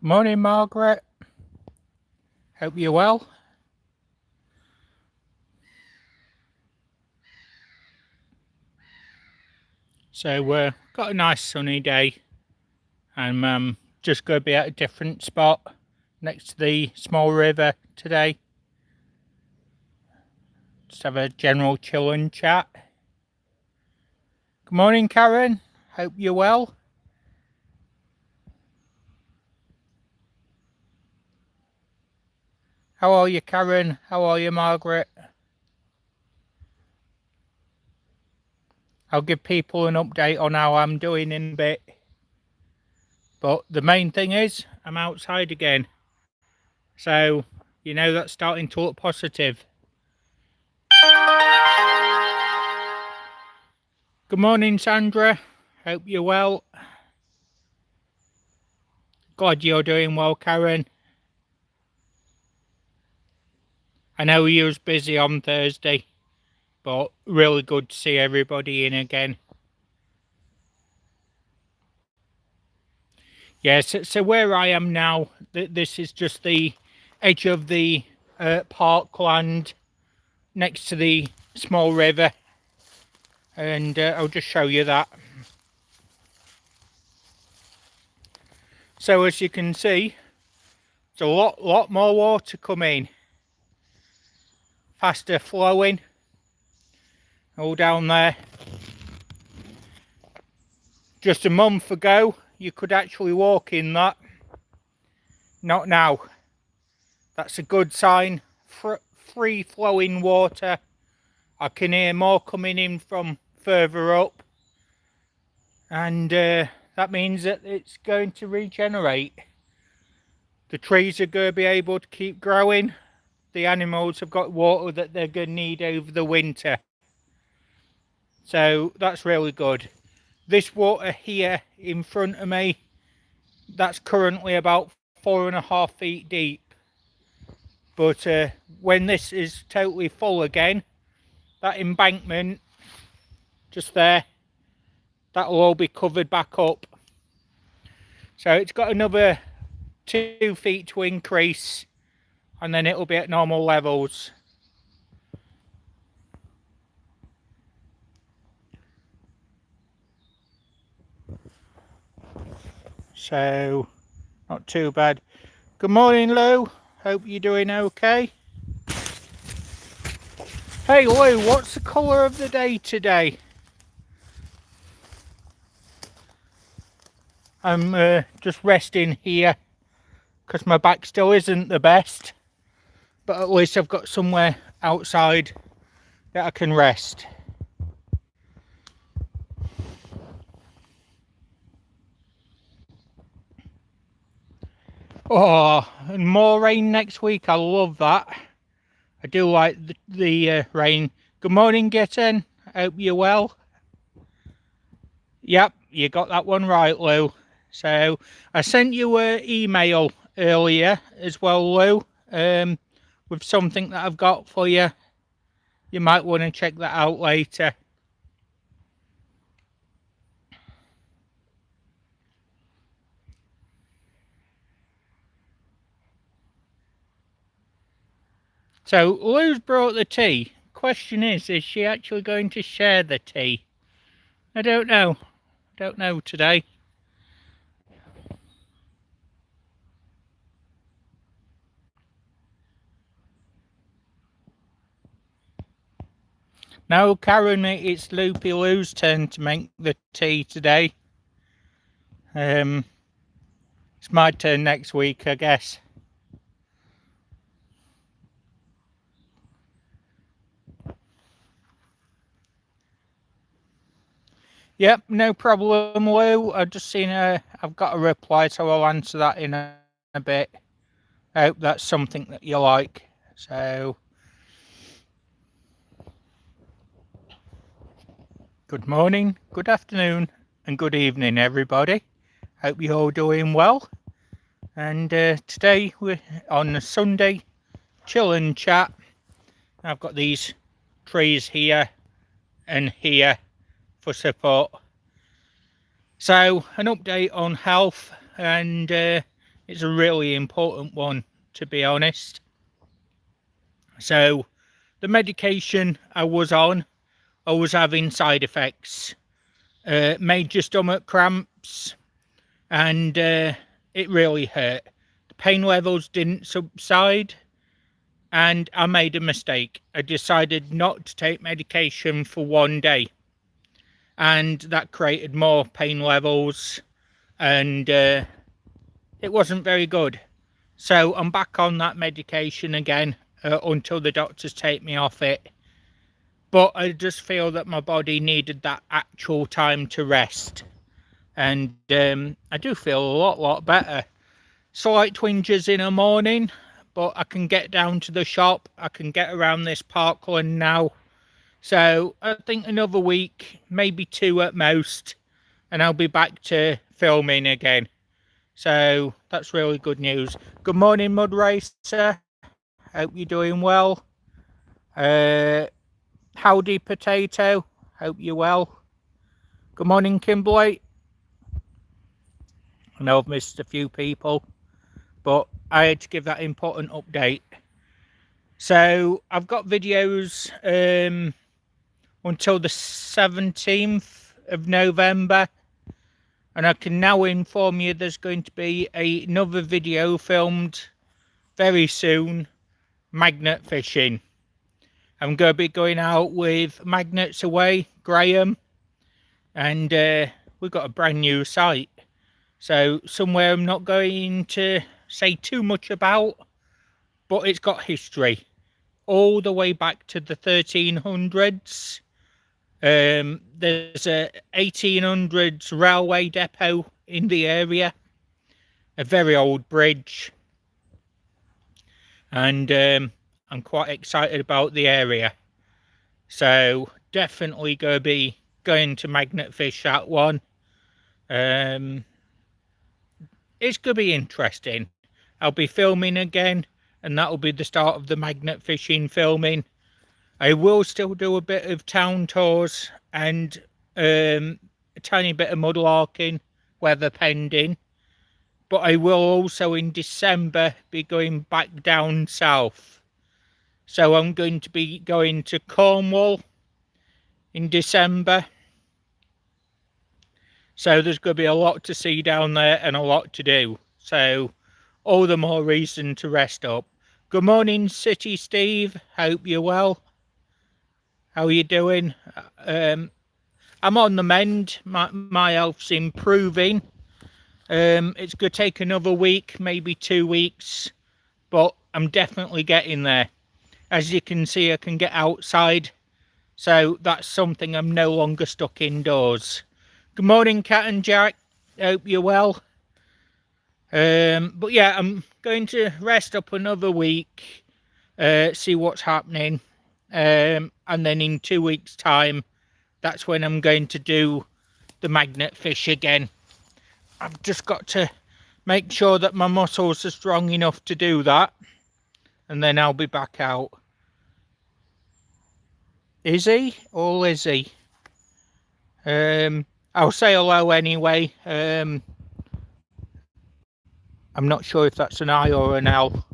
Good morning, Margaret. Hope you're well. So, got a nice sunny day. I'm just going to be at a different spot next to the small river today. Just have a general chill and chat. Good morning, Karen. Hope you're well. How are you, Karen? How are you, Margaret? I'll give people an update on how I'm doing in a bit. But the main thing is, I'm outside again. So, that's starting to look positive. Good morning, Sandra. Hope you're well. Glad you're doing well, Karen. I know you was busy on Thursday, but really good to see everybody in again. Yes, so where I am now, this is just the edge of the parkland next to the small river, and I'll just show you that. So as you can see, there's a lot more water coming, faster flowing, all down there. Just a month ago, you could actually walk in that. Not now. That's a good sign. Free flowing water. I can hear more coming in from further up. And that means that it's going to regenerate. The trees are going to be able to keep growing. The animals have got water that they're going to need over the winter. So that's really good. This water here in front of me, that's currently about 4.5 feet deep. But when this is totally full again, that embankment just there, that'll all be covered back up. So it's got another 2 feet to increase, and then it'll be at normal levels. So not too bad. Good morning, Lou. Hope you're doing okay. Hey Lou, what's the colour of the day today? I'm just resting here because my back still isn't the best, but at least I've got somewhere outside that I can rest. Oh, and more rain next week. I love that. I do like the rain. Good morning, Gitten. Hope you're well. Yep, you got that one right, Lou. So I sent you an email earlier as well, Lou, with something that I've got for you. You might want to check that out later. So Lou's brought the tea. Question is she actually going to share the tea? I don't know. Don't know today. No, Karen, it's Loopy Lou's turn to make the tea today. It's my turn next week, I guess. Yep, no problem, Lou. I've just seen I've got a reply, so I'll answer that in a bit. I hope that's something that you like. So, good morning, good afternoon, and good evening, everybody. Hope you're all doing well. And today we're on a Sunday chill and chat. I've got these trees here and here for support. So an update on health, and It's a really important one, to be honest. So the medication I was on, I was having side effects, major stomach cramps, and it really hurt. The pain levels didn't subside, and I made a mistake. I decided not to take medication for one day, and that created more pain levels, and it wasn't very good. So I'm back on that medication again until the doctors take me off it. But I just feel that my body needed that actual time to rest, and I do feel a lot better. Slight twinges in the morning, but I can get down to the shop. I can get around this parkland now. So I think another week, maybe 2 at most, and I'll be back to filming again. So that's really good news. Good morning, Mud Racer. Hope you're doing well. Howdy, Potato. Hope you're well. Good morning, Kimberly. I know I've missed a few people, but I had to give that important update. So I've got videos until the 17th of November, and I can now inform you there's going to be another video filmed very soon, magnet fishing. I'm going to be going out with Magnets Away, Graham, and we've got a brand new site. So somewhere I'm not going to say too much about, but it's got history all the way back to the 1300s. There's a 1800s railway depot in the area, a very old bridge, and I'm quite excited about the area. So definitely going to be going to magnet fish that one. It's going to be interesting. I'll be filming again, and that'll be the start of the magnet fishing filming. I will still do a bit of town tours and a tiny bit of mudlarking, weather pending. But I will also in December be going back down south. So I'm going to be going to Cornwall in December. So there's going to be a lot to see down there and a lot to do. So all the more reason to rest up. Good morning, City Steve. Hope you're well. How are you doing? I'm on the mend. My health's improving. It's going to take another week, maybe 2 weeks, but I'm definitely getting there. As you can see, I can get outside, so that's something. I'm no longer stuck indoors. Good morning, Cat and Jack. Hope you're well. But yeah, I'm going to rest up another week, see what's happening, and then in 2 weeks' time, that's when I'm going to do the magnet fish again. I've just got to make sure that my muscles are strong enough to do that, and then I'll be back out. Is he or Lizzie? I'll say hello anyway. I'm not sure if that's an I or an L,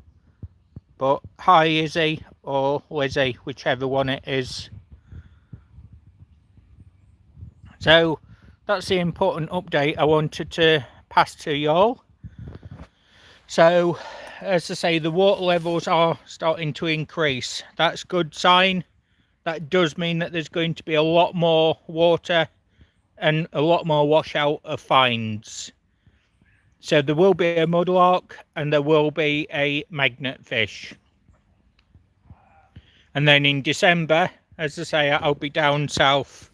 but hi Izzy or Lizzie, whichever one it is. So that's the important update I wanted to pass to y'all. So as I say, the water levels are starting to increase. That's a good sign. That does mean that there's going to be a lot more water and a lot more washout of finds. So there will be a mudlark and there will be a magnet fish. And then in December, as I say, I'll be down south.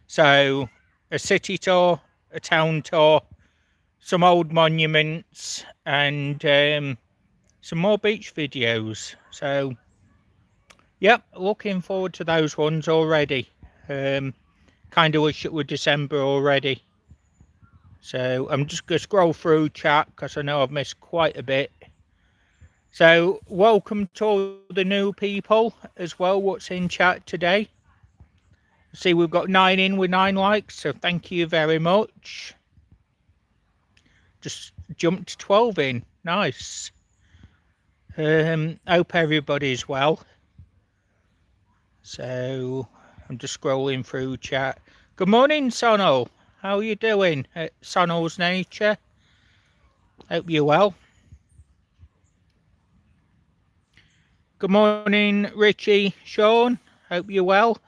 So a city tour, a town tour, some old monuments, and some more beach videos. So yep, looking forward to those ones already. Kind of wish it were December already. So I'm just going to scroll through chat because I know I've missed quite a bit. So welcome to all the new people as well, what's in chat today. See, we've got 9 in with 9 likes, so thank you very much. just jumped to 12 in. Nice. Hope everybody's well. So I'm just scrolling through chat. Good morning, Sono. How are you doing at Sono's Nature? Hope you're well. Good morning, Richie, Sean. Hope you're well.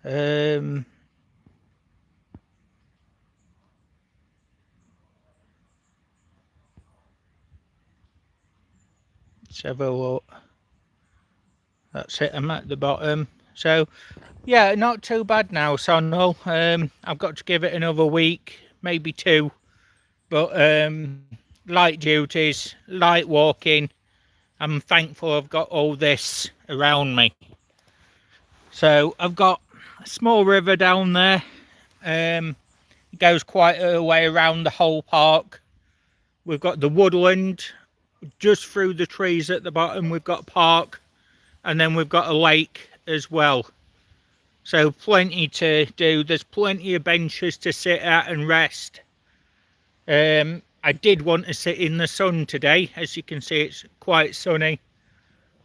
Let's have a look. That's it, I'm at the bottom. So, yeah, not too bad now, Sono. I've got to give it another week, maybe 2. But light duties, light walking. I'm thankful I've got all this around me. So I've got a small river down there. It goes quite a way around the whole park. We've got the woodland just through the trees at the bottom. We've got a park, and then we've got a lake as well. So plenty to do. There's plenty of benches to sit at and rest. I did want to sit in the sun today. As you can see, it's quite sunny,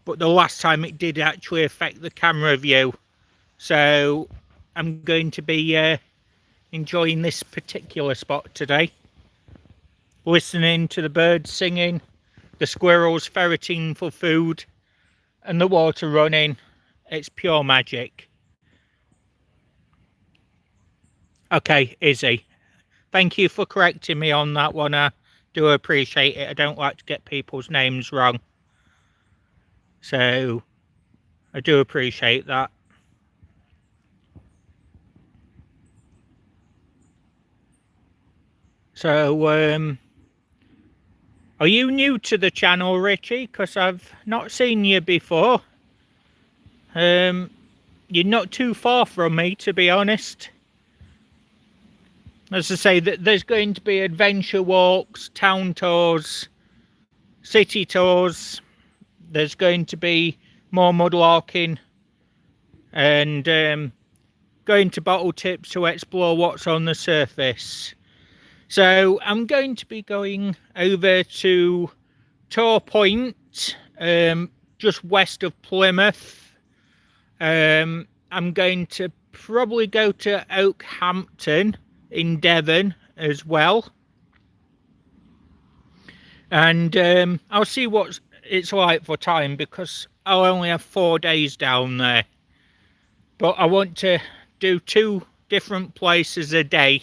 but the last time it did actually affect the camera view. So I'm going to be enjoying this particular spot today, listening to the birds singing, the squirrels ferreting for food, and the water running. It's pure magic. Okay, Izzy, thank you for correcting me on that one. I do appreciate it. I don't like to get people's names wrong. So, I do appreciate that. So, are you new to the channel, Richie? Because I've not seen you before. You're not too far from me, to be honest. As I say, there's going to be adventure walks, town tours, city tours. There's going to be more mudlarking and going to bottle tips to explore what's on the surface. So I'm going to be going over to Tor Point, just west of Plymouth. I'm going to probably go to Oakhampton in Devon as well, and I'll see what it's like for time, because I'll only have 4 days down there, but I want to do 2 different places a day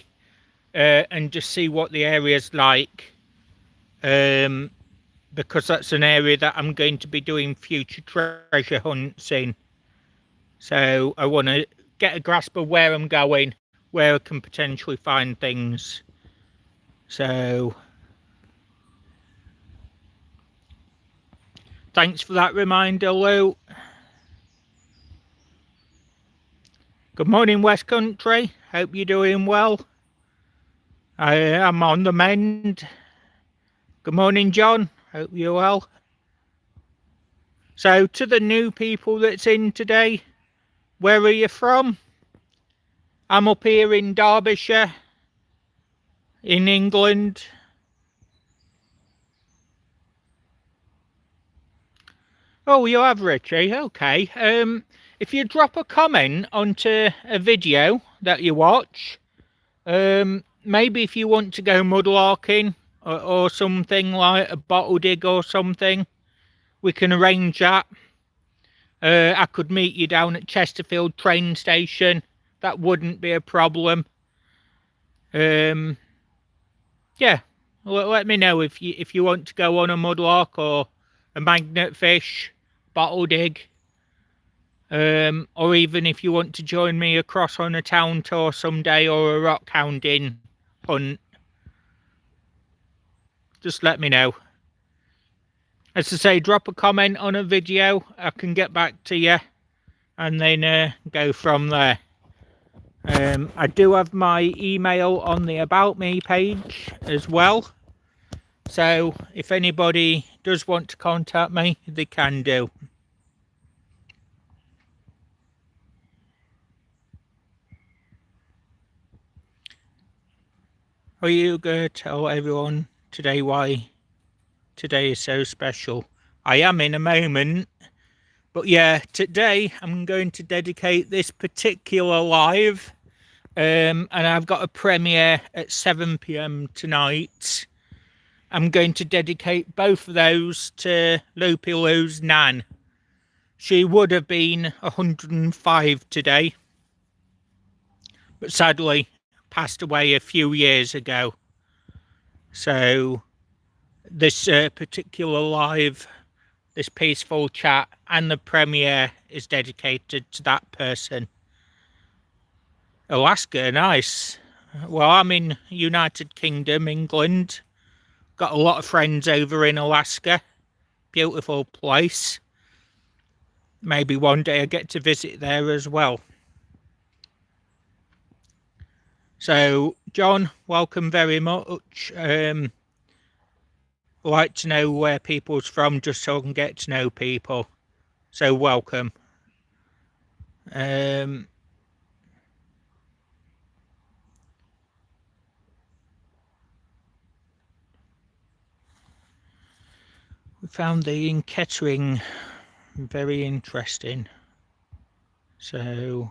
and just see what the area's like, because that's an area that I'm going to be doing future treasure hunts in. So I want to get a grasp of where I'm going, where I can potentially find things. So thanks for that reminder, Lou. Good morning, West Country. Hope you're doing well. I am on the mend. Good morning, John. Hope you're well. So to the new people that's in today, where are you from? I'm up here in Derbyshire, in England. Oh, you have, Richie? Okay. If you drop a comment onto a video that you watch, maybe if you want to go mudlarking or something, like a bottle dig or something, we can arrange that. I could meet you down at Chesterfield train station. That wouldn't be a problem. Yeah, let me know if you want to go on a mudlark or a magnet fish, bottle dig, or even if you want to join me across on a town tour someday or a rock hounding hunt. Just let me know. As I say, drop a comment on a video, I can get back to you, and then go from there. I do have my email on the About Me page as well, so if anybody does want to contact me, they can do. Are you going to tell everyone today why today is so special? I am in a moment. But yeah, today I'm going to dedicate this particular live. And I've got a premiere at 7 p.m. tonight. I'm going to dedicate both of those to Loopy Lou's nan. She would have been 105 today, but sadly passed away a few years ago. So this particular live, this peaceful chat and the premiere is dedicated to that person. Alaska, nice. Well, I'm in United Kingdom, England. Got a lot of friends over in Alaska. Beautiful place. Maybe one day I get to visit there as well. So, John, welcome very much. Like to know where people's from just so I can get to know people. So, welcome. We found the in Kettering very interesting. So,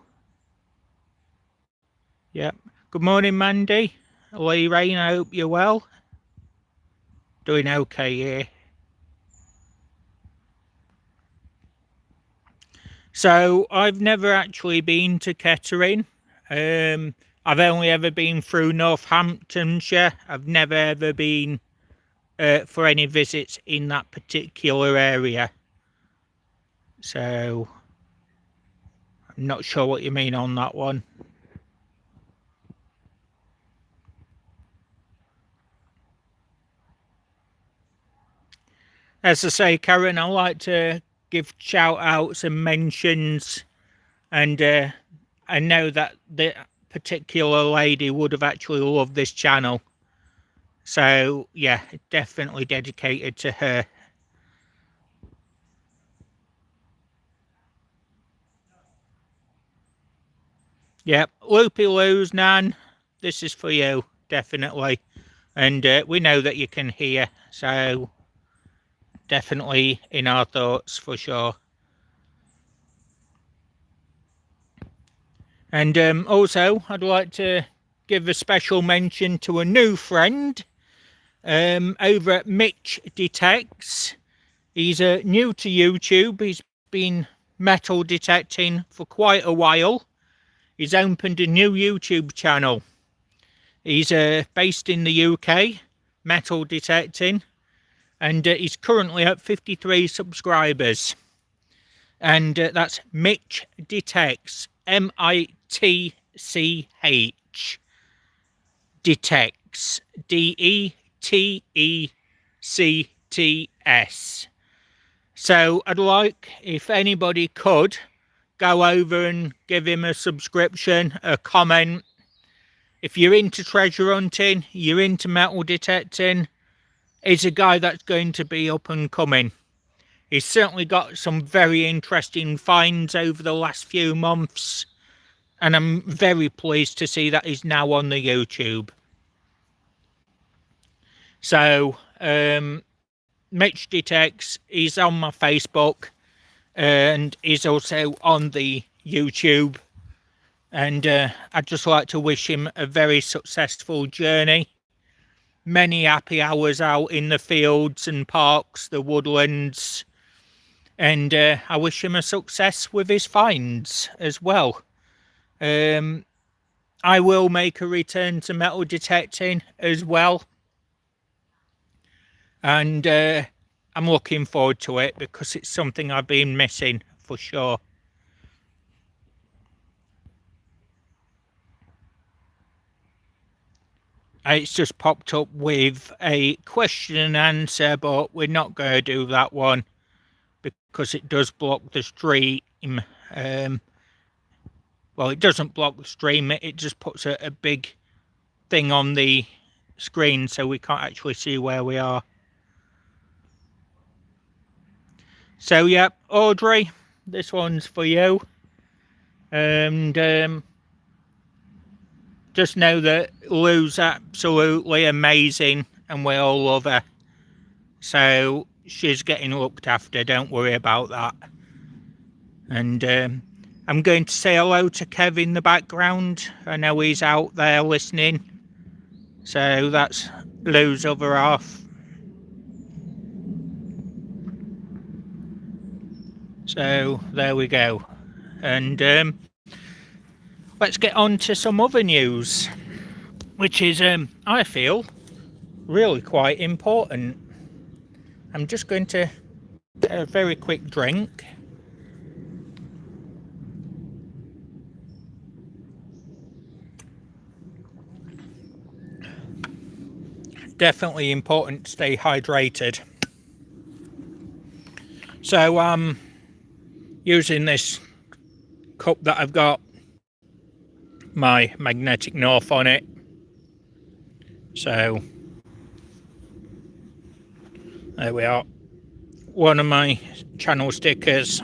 yep. Good morning, Mandy. Lee Rain, I hope you're well. Doing okay here. So, I've never actually been to Kettering. I've only ever been through Northamptonshire. I've never ever been for any visits in that particular area. So, I'm not sure what you mean on that one. As I say, Karen, I like to give shout outs and mentions, and I know that the particular lady would have actually loved this channel. So, yeah, definitely dedicated to her. Yep, Loopy Lou's nan, this is for you, definitely. And we know that you can hear, so definitely in our thoughts for sure. And also, I'd like to give a special mention to a new friend over at Mitch Detects. He's new to YouTube. He's been metal detecting for quite a while. He's opened a new YouTube channel. He's based in the UK, metal detecting, and he's currently at 53 subscribers. And that's Mitch Detects, Mitch Detects, Detects. So I'd like, if anybody could, go over and give him a subscription, a comment. If you're into treasure hunting, you're into metal detecting, he's a guy that's going to be up and coming. He's certainly got some very interesting finds over the last few months, and I'm very pleased to see that he's now on the YouTube. So, Mitch Detects, he's on my Facebook, and he's also on the YouTube. And I'd just like to wish him a very successful journey. Many happy hours out in the fields and parks, the woodlands. And I wish him a success with his finds as well. I will make a return to metal detecting as well. And I'm looking forward to it because it's something I've been missing for sure. It's just popped up with a question and answer, but we're not going to do that one because it does block the stream. Well, it doesn't block the stream, it just puts a big thing on the screen so we can't actually see where we are. So, yeah, Audrey, this one's for you. And just know that Lou's absolutely amazing and we all love her. So she's getting looked after, don't worry about that. And I'm going to say hello to Kev in the background. I know he's out there listening. So that's Lou's other half. So there we go. And let's get on to some other news, which is, I feel, really quite important. I'm just going to get a very quick drink. Definitely important to stay hydrated. So I'm using this cup that I've got my magnetic north on it. So there we are. One of my channel stickers.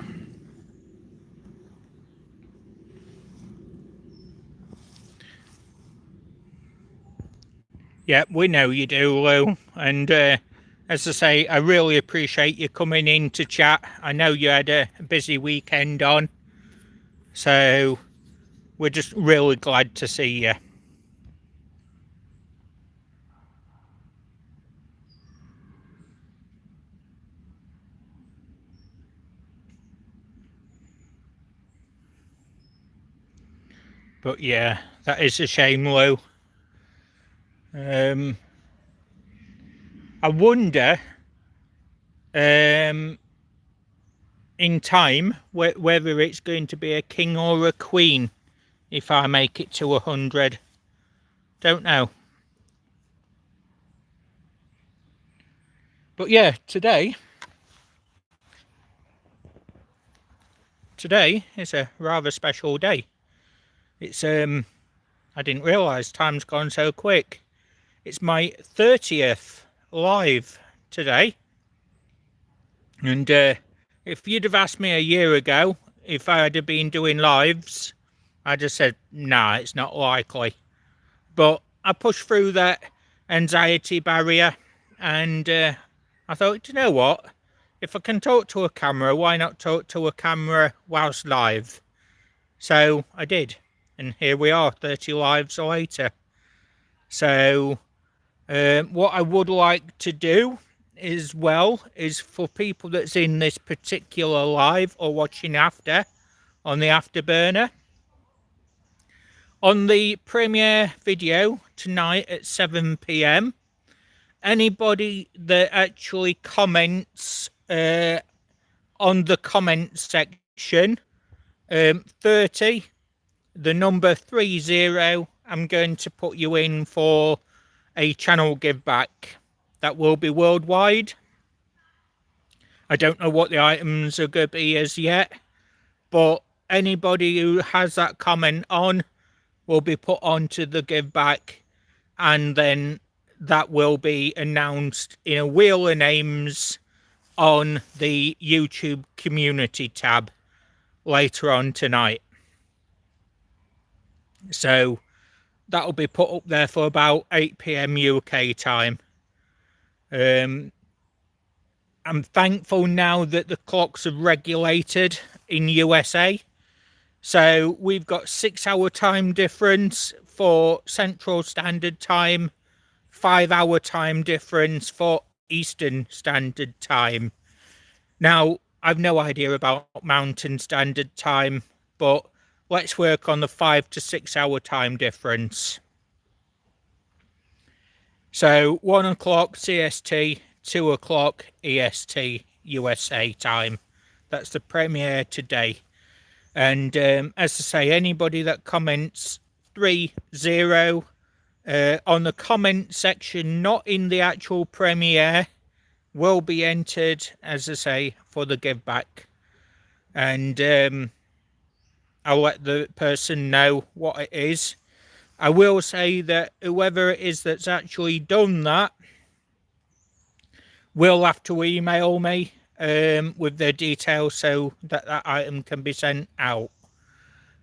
Yeah, we know you do, Lou. And as I say, I really appreciate you coming in to chat. I know you had a busy weekend on. So we're just really glad to see you. But yeah, that is a shame, Lou. I wonder in time whether it's going to be a king or a queen if I make it to 100. Don't know. But yeah, today is a rather special day. It's I didn't realise time's gone so quick. It's my 30th live today. And if you'd have asked me a year ago if I had been doing lives, I just said, nah, it's not likely. But I pushed through that anxiety barrier and I thought, you know what? If I can talk to a camera, why not talk to a camera whilst live? So I did. And here we are, 30 lives later. So what I would like to do as well is for people that's in this particular live or watching after on the afterburner, on the premiere video tonight at 7 p.m, anybody that actually comments on the comment section 30, the number 30, I'm going to put you in for a channel give back that will be worldwide. I don't know what the items are going to be as yet, but anybody who has that comment on will be put onto the give back, and then that will be announced in a wheel of names on the YouTube community tab later on tonight. So that'll be put up there for about 8 p.m. UK time. I'm thankful now that the clocks are regulated in USA. So we've got 6-hour time difference for Central Standard Time, 5-hour time difference for Eastern Standard Time. Now, I've no idea about Mountain Standard Time, but let's work on the 5 to 6 hour time difference. So 1 o'clock CST, 2 o'clock EST USA time. That's the premiere today. And as I say, anybody that comments 30 on the comment section, not in the actual premiere, will be entered, as I say, for the give back. And I'll let the person know what it is. I will say that whoever it is that's actually done that will have to email me with their details so that that item can be sent out.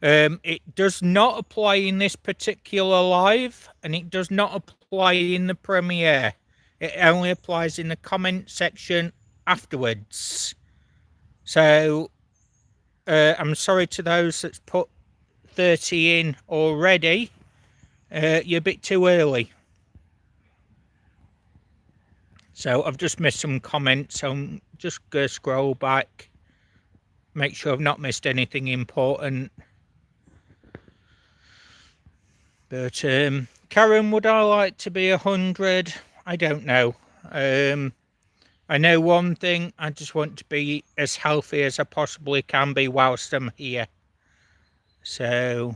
It does not apply in this particular live, and it does not apply in the premiere. It only applies in the comment section afterwards. So I'm sorry to those that's put 30 in already. You're a bit too early. So I've just missed some comments, so I'm just going to scroll back, make sure I've not missed anything important. But Karen, would I like to be 100? I don't know. I know one thing, I just want to be as healthy as I possibly can be whilst I'm here. So,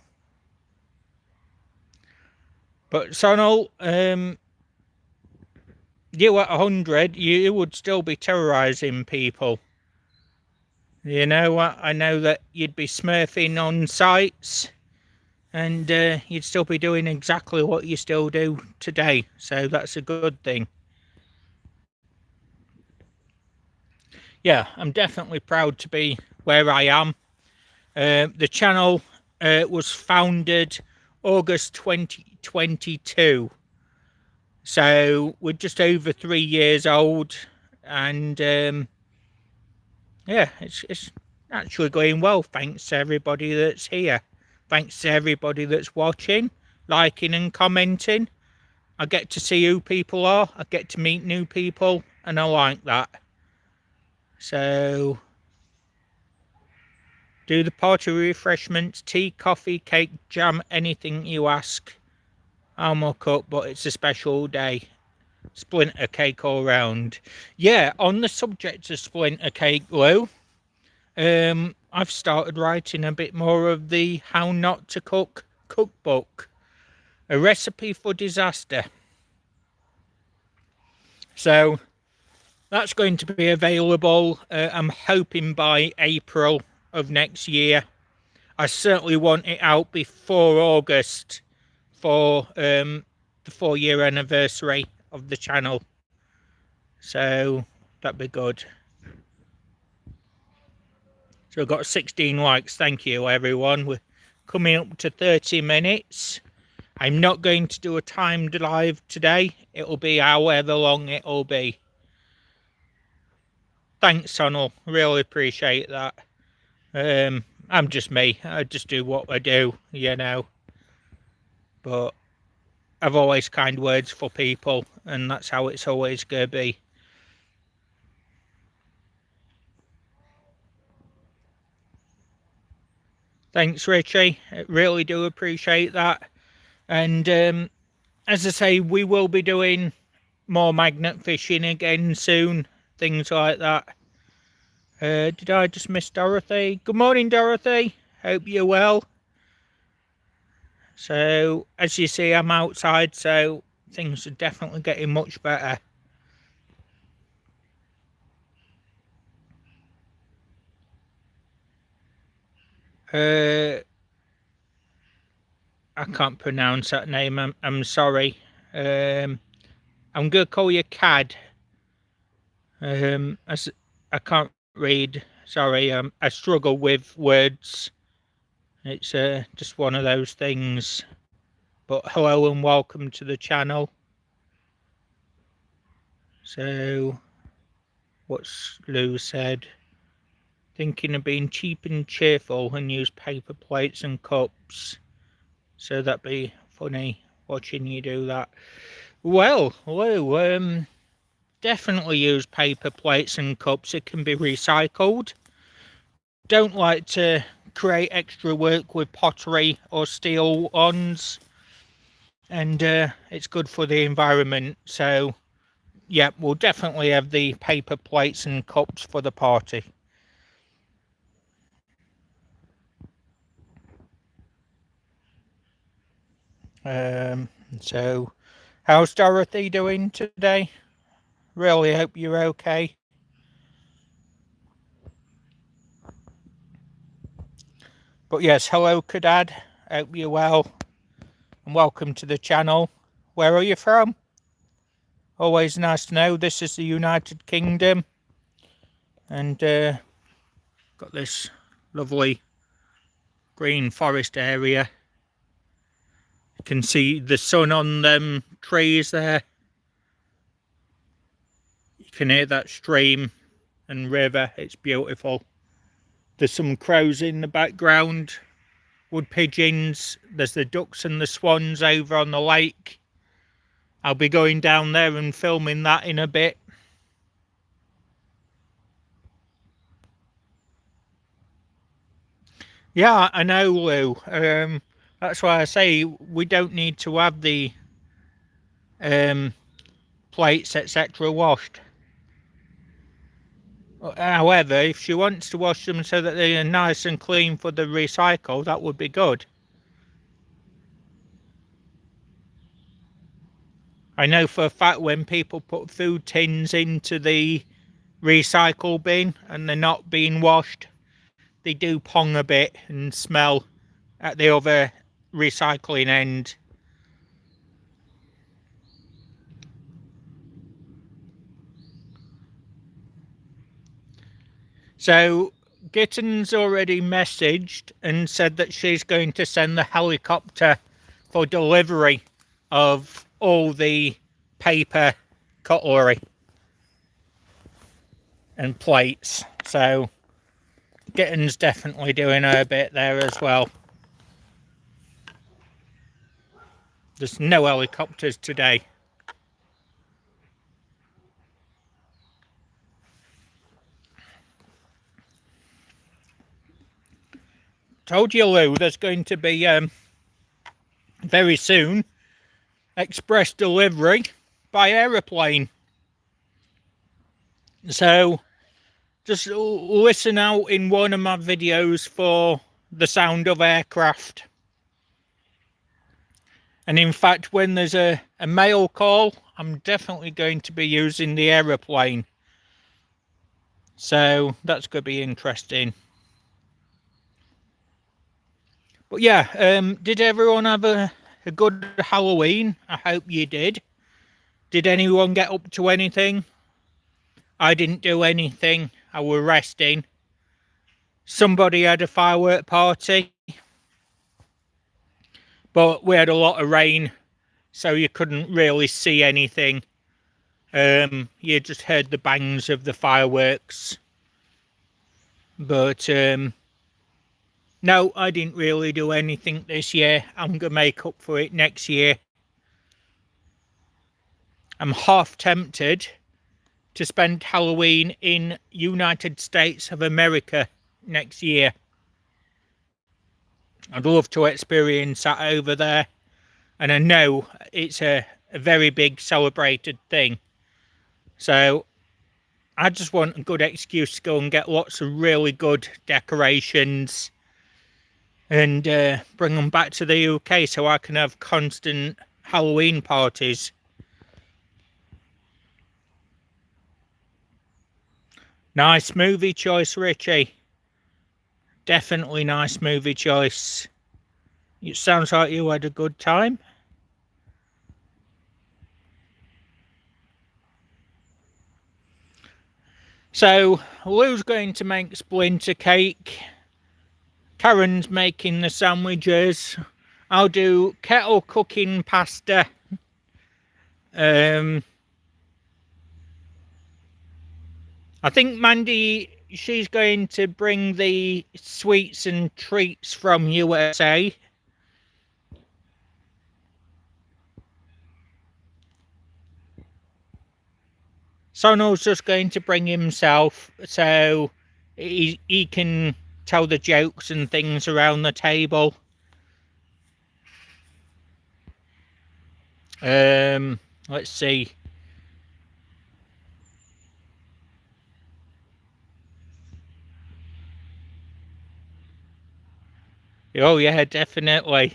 but Sonal, you at 100, you would still be terrorising people. You know what? I know that you'd be smurfing on sites, and you'd still be doing exactly what you still do today. So that's a good thing. Yeah, I'm definitely proud to be where I am. The channel was founded August 2022. So we're just over 3 years old, and yeah, it's actually going well. Thanks to everybody that's here. Thanks to everybody that's watching, liking and commenting. I get to see who people are. I get to meet new people, and I like that. So, do the party refreshments, tea, coffee, cake, jam, anything you ask. I'll mock up, but it's a special day. Splinter cake all round. Yeah, on the subject of splinter cake, Lou, I've started writing a bit more of the How Not to Cook cookbook. A recipe for disaster. So that's going to be available, I'm hoping by April of next year. I certainly want it out before August for the 4-year anniversary of the channel. So that'd be good. So I've got 16 likes. Thank you, everyone. We're coming up to 30 minutes. I'm not going to do a timed live today. It'll be however long it'll be. Thanks, Sonal. Really appreciate that. I'm just me. I just do what I do, you know. But I've always kind words for people, and that's how it's always going to be. Thanks, Richie. I really do appreciate that. And as I say, we will be doing more magnet fishing again soon. Things like that. Did I just miss Dorothy? Good morning, Dorothy. Hope you're well. So, as you see, I'm outside, so things are definitely getting much better. I can't pronounce that name. I'm sorry. I'm gonna call you Cad. As I can't read. Sorry. I struggle with words. It's just one of those things. But hello and welcome to the channel. So, what's Lou said? Thinking of being cheap and cheerful and use paper plates and cups. So that'd be funny watching you do that. Well, Lou, definitely use paper plates and cups. It can be recycled. Don't like to create extra work with pottery or steel ones. And it's good for the environment. So, yeah, we'll definitely have the paper plates and cups for the party. So, how's Dorothy doing today? Really hope you're okay. But yes, hello, Kadad. Hope you're well. And welcome to the channel. Where are you from? Always nice to know. This is the United Kingdom. And got this lovely green forest area. You can see the sun on them trees there. You can hear that stream and river. It's beautiful. There's some crows in the background, wood pigeons. There's the ducks and the swans over on the lake. I'll be going down there and filming that in a bit. Yeah, I know, Lou. That's why I say we don't need to have the plates, etc. washed. However, if she wants to wash them so that they are nice and clean for the recycle, that would be good. I know for a fact when people put food tins into the recycle bin and they're not being washed, they do pong a bit and smell at the other recycling end. So Gitten's already messaged and said that she's going to send the helicopter for delivery of all the paper cutlery and plates. So Gitten's definitely doing her bit there as well. There's no helicopters today. Told you, Lou, there's going to be very soon express delivery by aeroplane. So just listen out in one of my videos for the sound of aircraft. And in fact, when there's a mail call, I'm definitely going to be using the aeroplane. So that's going to be interesting. But yeah, did everyone have a good Halloween? I hope you did. Did anyone get up to anything? I didn't do anything. I was resting. Somebody had a firework party. But we had a lot of rain, so you couldn't really see anything. You just heard the bangs of the fireworks. But no, I didn't really do anything this year. I'm going to make up for it next year. I'm half tempted to spend Halloween in United States of America next year. I'd love to experience that over there. And I know it's a very big celebrated thing. So I just want a good excuse to go and get lots of really good decorations and bring them back to the UK so I can have constant Halloween parties. Nice movie choice, Richie. Definitely nice movie choice. It sounds like you had a good time. So Lou's going to make splinter cake. Karen's making the sandwiches. I'll do kettle cooking pasta. I think Mandy, she's going to bring the sweets and treats from USA. Sonal's just going to bring himself so he can tell the jokes and things around the table. Let's see. Oh yeah, definitely.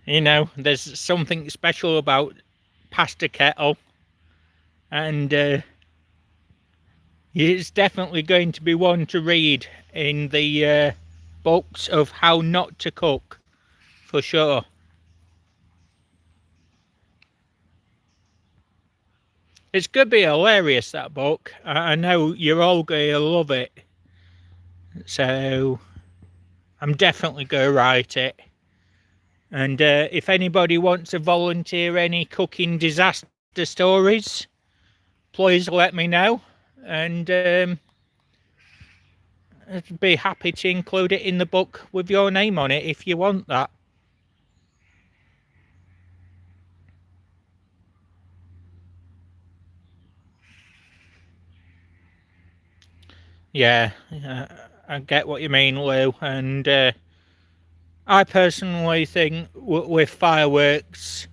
You know, there's something special about pasta kettle, and it's definitely going to be one to read in the books of how not to cook, for sure. It's going to be hilarious, that book. I know you're all going to love it. So I'm definitely going to write it. And if anybody wants to volunteer any cooking disaster stories, please let me know. And I'd be happy to include it in the book with your name on it if you want that. Yeah, I get what you mean, Lou. And I personally think with fireworks,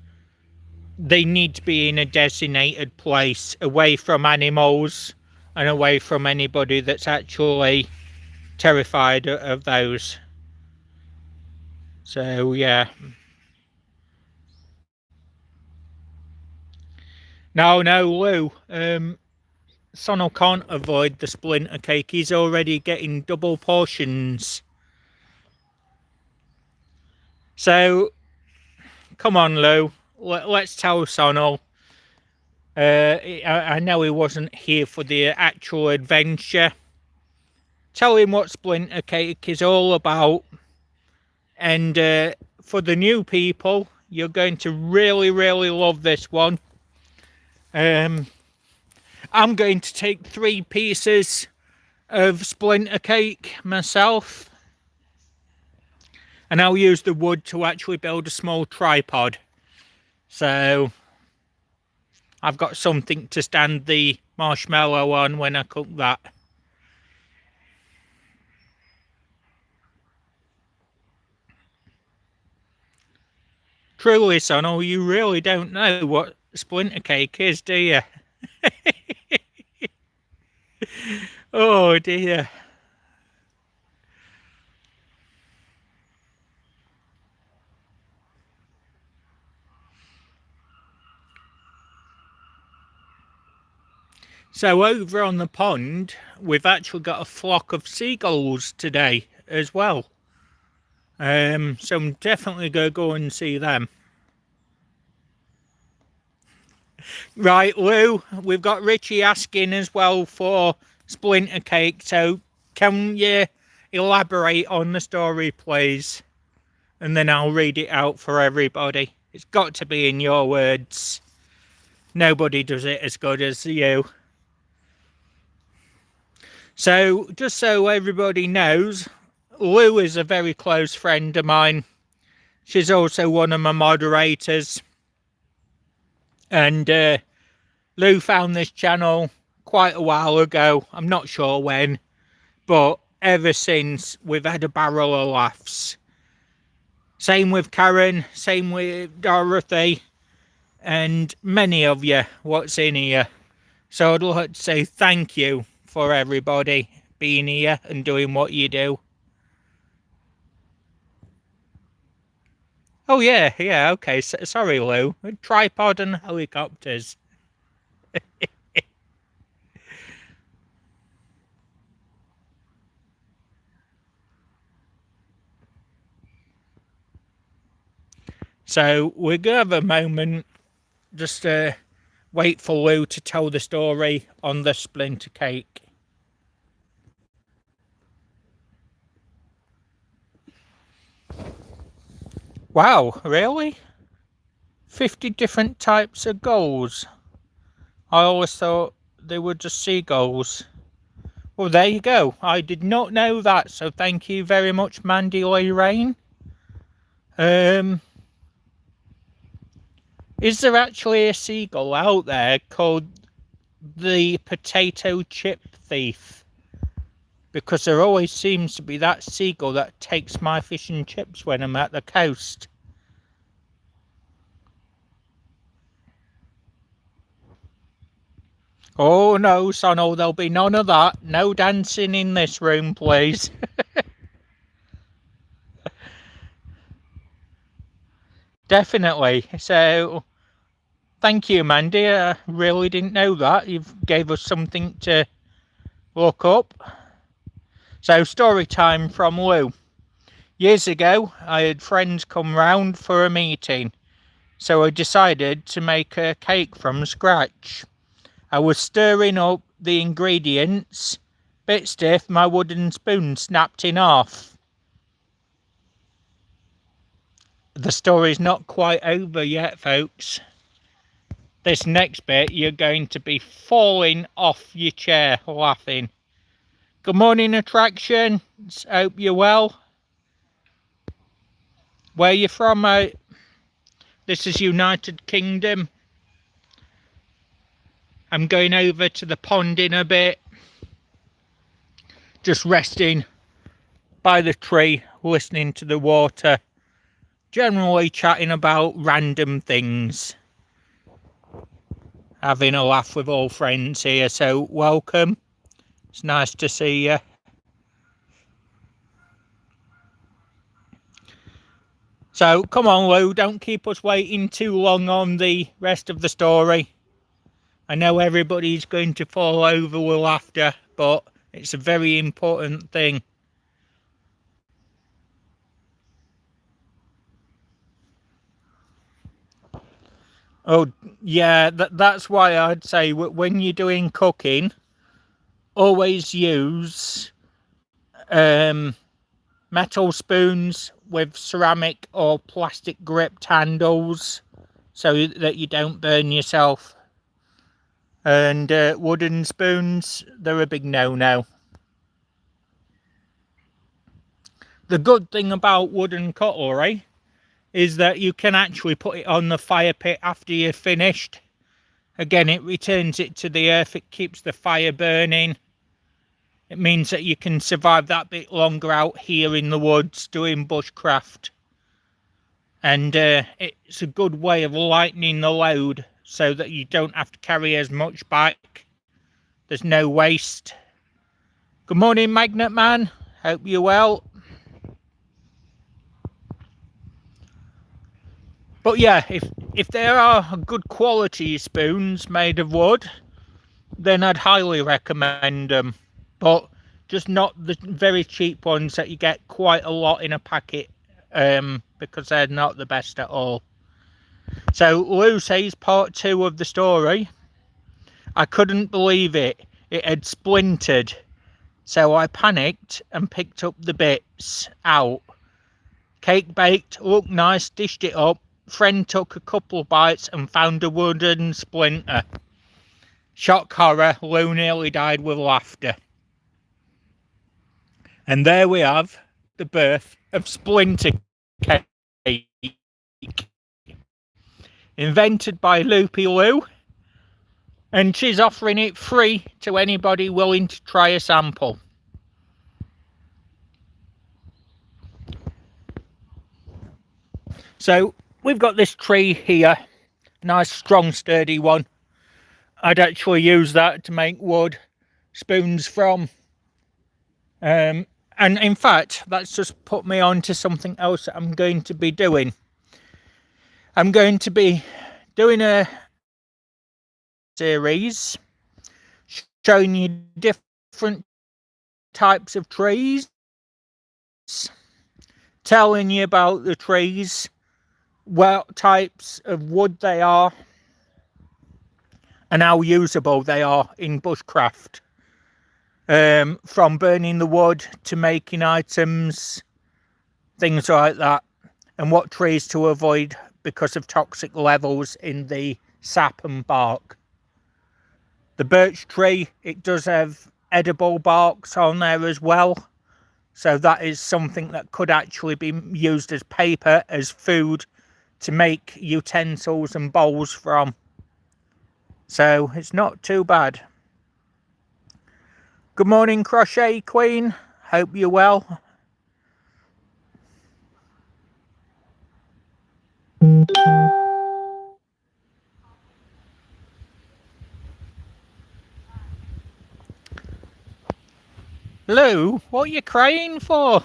they need to be in a designated place, away from animals and away from anybody that's actually terrified of those. So yeah. No, Lou. Sonal can't avoid the splinter cake. He's already getting double portions. So, come on, Lou. Let's tell Sonal. I know he wasn't here for the actual adventure. Tell him what splinter cake is all about. And for the new people, you're going to really, really love this one. I'm going to take 3 pieces of splinter cake myself, and I'll use the wood to actually build a small tripod. So I've got something to stand the marshmallow on when I cook that. Truly, Sonal, you really don't know what splinter cake is, do you? Oh dear. So over on the pond, we've actually got a flock of seagulls today as well. So I'm definitely going to go and see them. Right, Lou, we've got Richie asking as well for splinter cake. So can you elaborate on the story, please? And then I'll read it out for everybody. It's got to be in your words. Nobody does it as good as you. So, just so everybody knows, Lou is a very close friend of mine. She's also one of my moderators. And Lou found this channel quite a while ago. I'm not sure when. But ever since, we've had a barrel of laughs. Same with Karen, same with Dorothy, and many of you what's in here. So I'd like to say thank you for everybody being here and doing what you do. Oh yeah, okay, sorry Lou. Tripod and helicopters. So we're going to have a moment, just wait for Lou to tell the story on the splinter cake. Wow, really? 50 different types of gulls. I always thought they were just seagulls. Well, there you go. I did not know that, so thank you very much, Mandy Lee Rain. Is there actually a seagull out there called the potato chip thief? Because there always seems to be that seagull that takes my fish and chips when I'm at the coast. Oh no, Sonal, there'll be none of that. No dancing in this room, please. Definitely. So, thank you, Mandy. I really didn't know that. You've gave us something to look up. So, story time from Lou. Years ago, I had friends come round for a meeting, so I decided to make a cake from scratch. I was stirring up the ingredients. Bit stiff, my wooden spoon snapped in half. the story's not quite over yet, folks. This next bit, you're going to be falling off your chair laughing. Good morning, attractions. Hope you're well. Where you from, mate? This is United Kingdom. I'm going over to the pond in a bit. Just resting by the tree, listening to the water. Generally chatting about random things. Having a laugh with all friends here, so welcome. It's nice to see you. So come on, Lou, don't keep us waiting too long on the rest of the story. I know everybody's going to fall over with laughter, but it's a very important thing. Oh, yeah, that's why I'd say when you're doing cooking, always use metal spoons with ceramic or plastic gripped handles so that you don't burn yourself. And wooden spoons, they're a big no-no. The good thing about wooden cutlery is that you can actually put it on the fire pit after you're finished. Again, it returns it to the earth, it keeps the fire burning. It means that you can survive that bit longer out here in the woods doing bushcraft. And it's a good way of lightening the load so that you don't have to carry as much back. There's no waste. Good morning, Magnet Man. Hope you're well. But yeah, if there are good quality spoons made of wood, then I'd highly recommend them. But just not the very cheap ones that you get quite a lot in a packet, because they're not the best at all. So Lou says part 2 of the story. I couldn't believe it. It had splintered. So I panicked and picked up the bits out. Cake baked, looked nice, dished it up. Friend took a couple of bites and found a wooden splinter. Shock horror, Lou nearly died with laughter. And there we have the birth of Splinter Cake. Invented by Loopy Lou. And she's offering it free to anybody willing to try a sample. So we've got this tree here, nice strong sturdy one. I'd actually use that to make wood spoons from. And in fact, that's just put me on to something else that I'm going to be doing. I'm going to be doing a series showing you different types of trees, telling you about the trees, what types of wood they are, and how usable they are in bushcraft. From burning the wood to making items, things like that, and what trees to avoid because of toxic levels in the sap and bark. The birch tree, it does have edible barks on there as well, so that is something that could actually be used as paper, as food, to make utensils and bowls from. So it's not too bad. Good morning, Crochet Queen. Hope you're well. Lou, what are you crying for?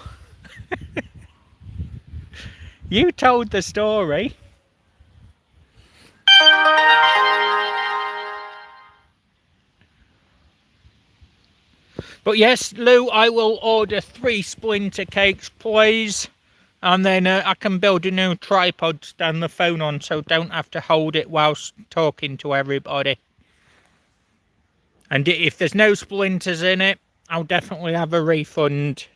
You told the story. But yes, Lou, I will order 3 Splinter Cakes, please. And then I can build a new tripod to stand the phone on, so don't have to hold it whilst talking to everybody. And if there's no splinters in it, I'll definitely have a refund.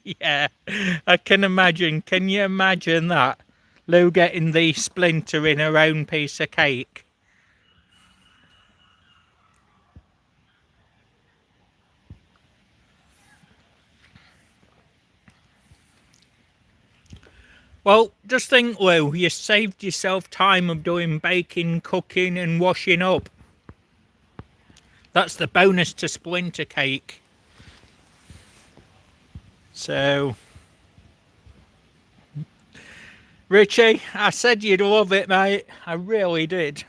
Yeah, I can imagine. Can you imagine that? Lou getting the splinter in her own piece of cake. Well, just think, Lou, you saved yourself time of doing baking, cooking, and washing up. That's the bonus to splinter cake. So, Richie, I said you'd love it, mate. I really did.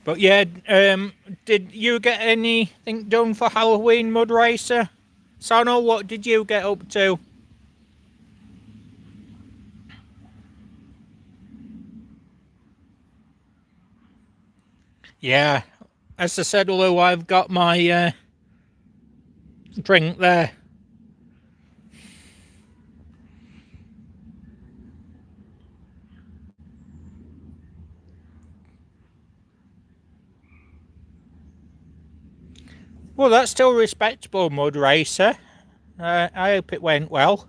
But yeah, did you get anything done for Halloween, Mud Racer? Sono, what did you get up to? Yeah, as I said, Lou, I've got my drink there. Well, that's still respectable, Mud Racer. I hope it went well.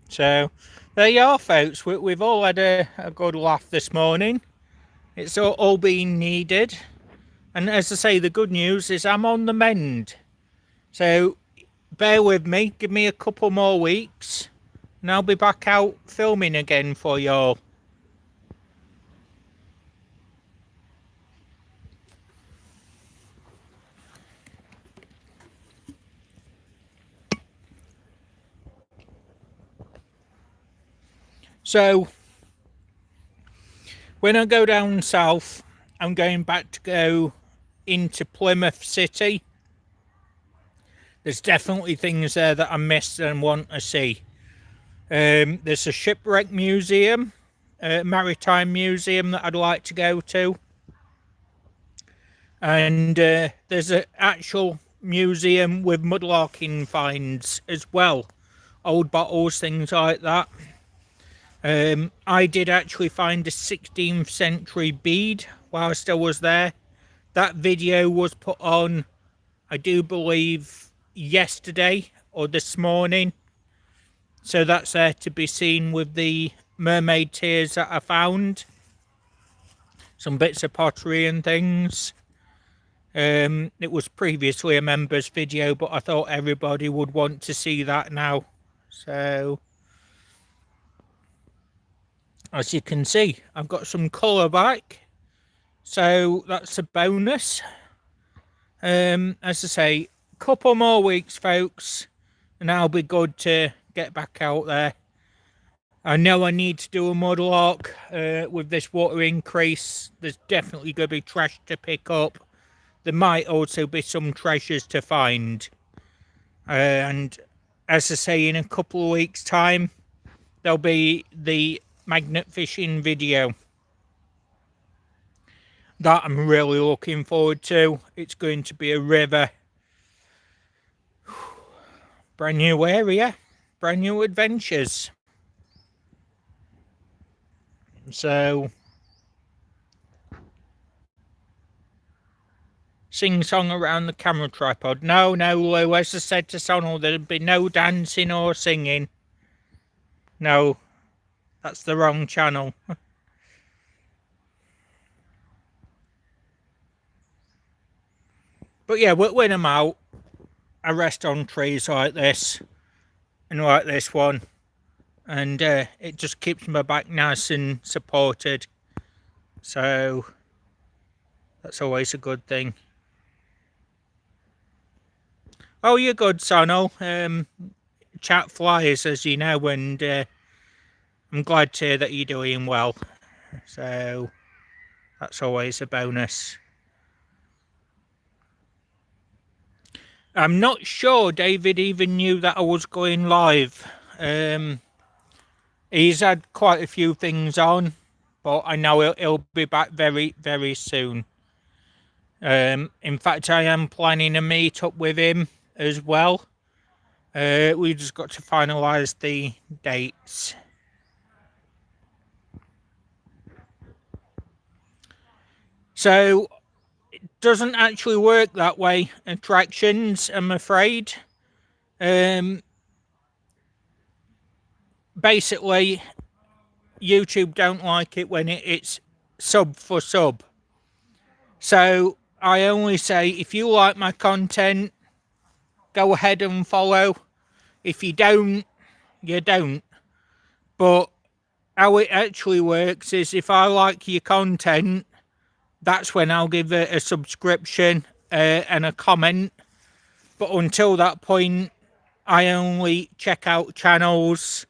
So, there you are, folks. We've all had a good laugh this morning. It's all been needed. And as I say, the good news is I'm on the mend. So, bear with me. Give me a couple more weeks. And I'll be back out filming again for y'all. So, when I go down south, I'm going back to go into Plymouth City. There's definitely things there that I missed and want to see. There's a shipwreck museum, a maritime museum that I'd like to go to. And there's an actual museum with mudlarking finds as well. Old bottles, things like that. I did actually find a 16th century bead whilst I was there. That video was put on, I do believe, yesterday or this morning. So that's there to be seen with the mermaid tears that I found. Some bits of pottery and things. It was previously a members video, but I thought everybody would want to see that now. So, as you can see, I've got some colour back. So that's a bonus. As I say, couple more weeks, folks, and I'll be good to get back out there. I know I need to do a mudlark with this water increase. There's definitely going to be trash to pick up. There might also be some treasures to find. And as I say, in a couple of weeks' time, there'll be the magnet fishing video that I'm really looking forward to. It's going to be a river. Brand new area, brand new adventures. So, sing song around the camera tripod. No, Lou, as I said to Sonal, there'll be no dancing or singing. No, that's the wrong channel. But yeah, when I'm out, I rest on trees like this and like this one, and it just keeps my back nice and supported. So that's always a good thing. Oh, you're good, Sonal. Chat flies, as you know, and I'm glad to hear that you're doing well. So that's always a bonus. I'm not sure David even knew that I was going live. He's had quite a few things on, but I know he'll be back very, very soon. In fact, I am planning a meet-up with him as well. We just got to finalise the dates. So, it doesn't actually work that way, attractions, I'm afraid. Basically, YouTube don't like it when it's sub for sub. So, I only say, if you like my content, go ahead and follow. If you don't, you don't. But how it actually works is, if I like your content, that's when I'll give it a subscription and a comment. But until that point, I only check out channels.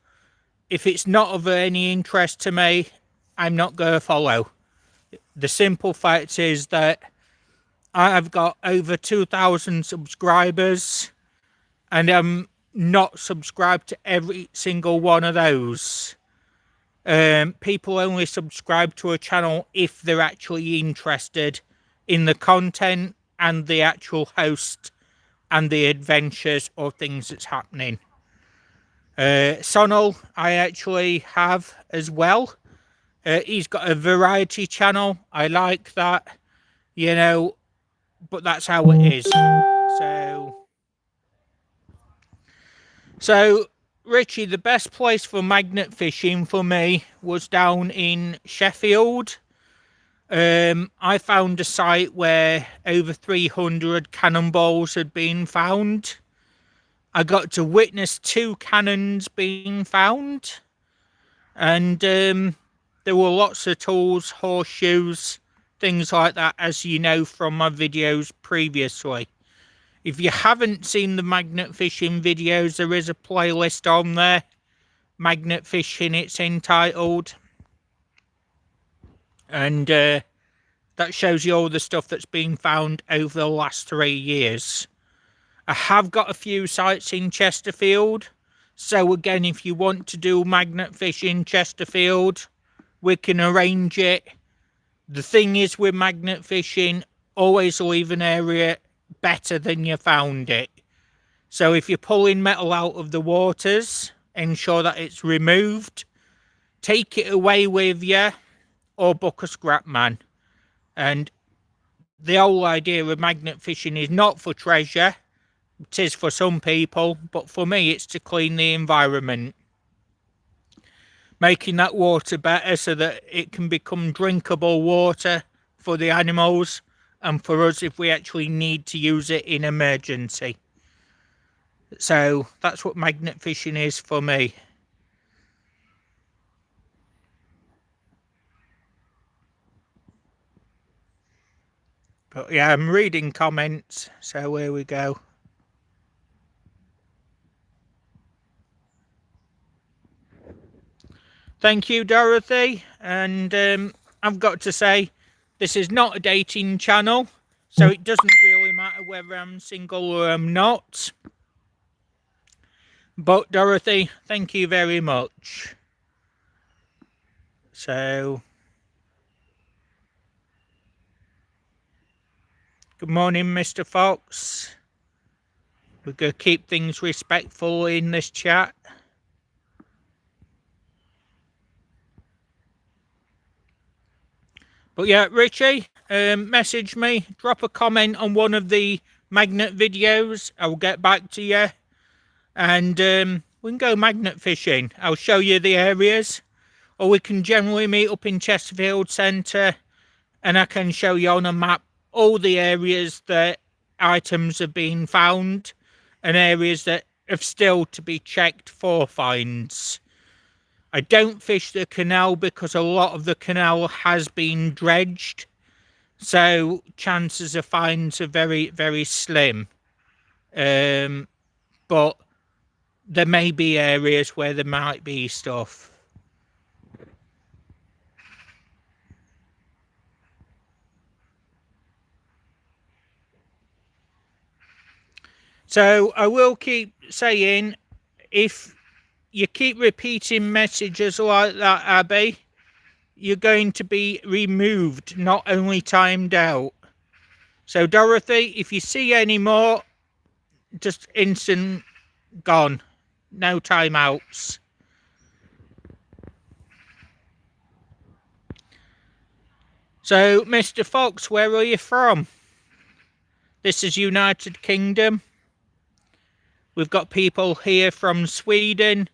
If it's not of any interest to me, I'm not going to follow. The simple fact is that I've got over 2,000 subscribers, and I'm not subscribed to every single one of those. People only subscribe to a channel if they're actually interested in the content and the actual host and the adventures or things that's happening. Sonal, I actually have as well. He's got a variety channel. I like that, you know, but that's how it is. So Richie, the best place for magnet fishing for me was down in Sheffield. I found a site where over 300 cannonballs had been found. I got to witness 2 cannons being found. And there were lots of tools, horseshoes, things like that, as you know from my videos previously. If you haven't seen the magnet fishing videos, there is a playlist on there. Magnet fishing, it's entitled. And that shows you all the stuff that's been found over the last 3 years. I have got a few sites in Chesterfield. So again, if you want to do magnet fishing in Chesterfield, we can arrange it. The thing is with magnet fishing, always leave an area better than you found it. So if you're pulling metal out of the waters, ensure that it's removed. Take it away with you, or book a scrap man. And the whole idea of magnet fishing is not for treasure. It is for some people, but for me it's to clean the environment. Making that water better so that it can become drinkable water for the animals and for us if we actually need to use it in emergency. So that's what magnet fishing is for me. But yeah, I'm reading comments, so here we go. Thank you, Dorothy. And I've got to say, this is not a dating channel, so it doesn't really matter whether I'm single or I'm not. But Dorothy, thank you very much. So, good morning, Mr. Fox. We're going to keep things respectful in this chat. But yeah, Richie, message me, drop a comment on one of the magnet videos. I'll get back to you. And we can go magnet fishing. I'll show you the areas. Or we can generally meet up in Chesterfield Centre. And I can show you on a map all the areas that items have been found. And areas that have still to be checked for finds. I don't fish the canal because a lot of the canal has been dredged. So chances of finds are very, very slim. But there may be areas where there might be stuff. So I will keep saying, if you keep repeating messages like that, Abby, you're going to be removed, not only timed out. So Dorothy, if you see any more, just instant gone. No timeouts. So, Mr. Fox, where are you from? This is United Kingdom. We've got people here from Sweden,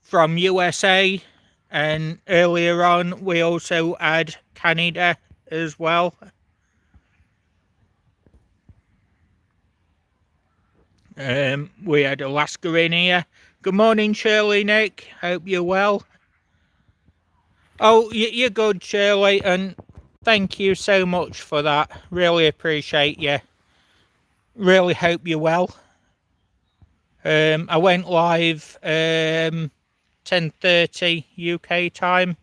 from USA, and earlier on we also had Canada as well. We had Alaska in here. Good morning, Shirley, Nick. Hope you're well. Oh, you're good, Shirley, and thank you so much for that. Really appreciate you. Really hope you're well. I went live 10:30 UK time.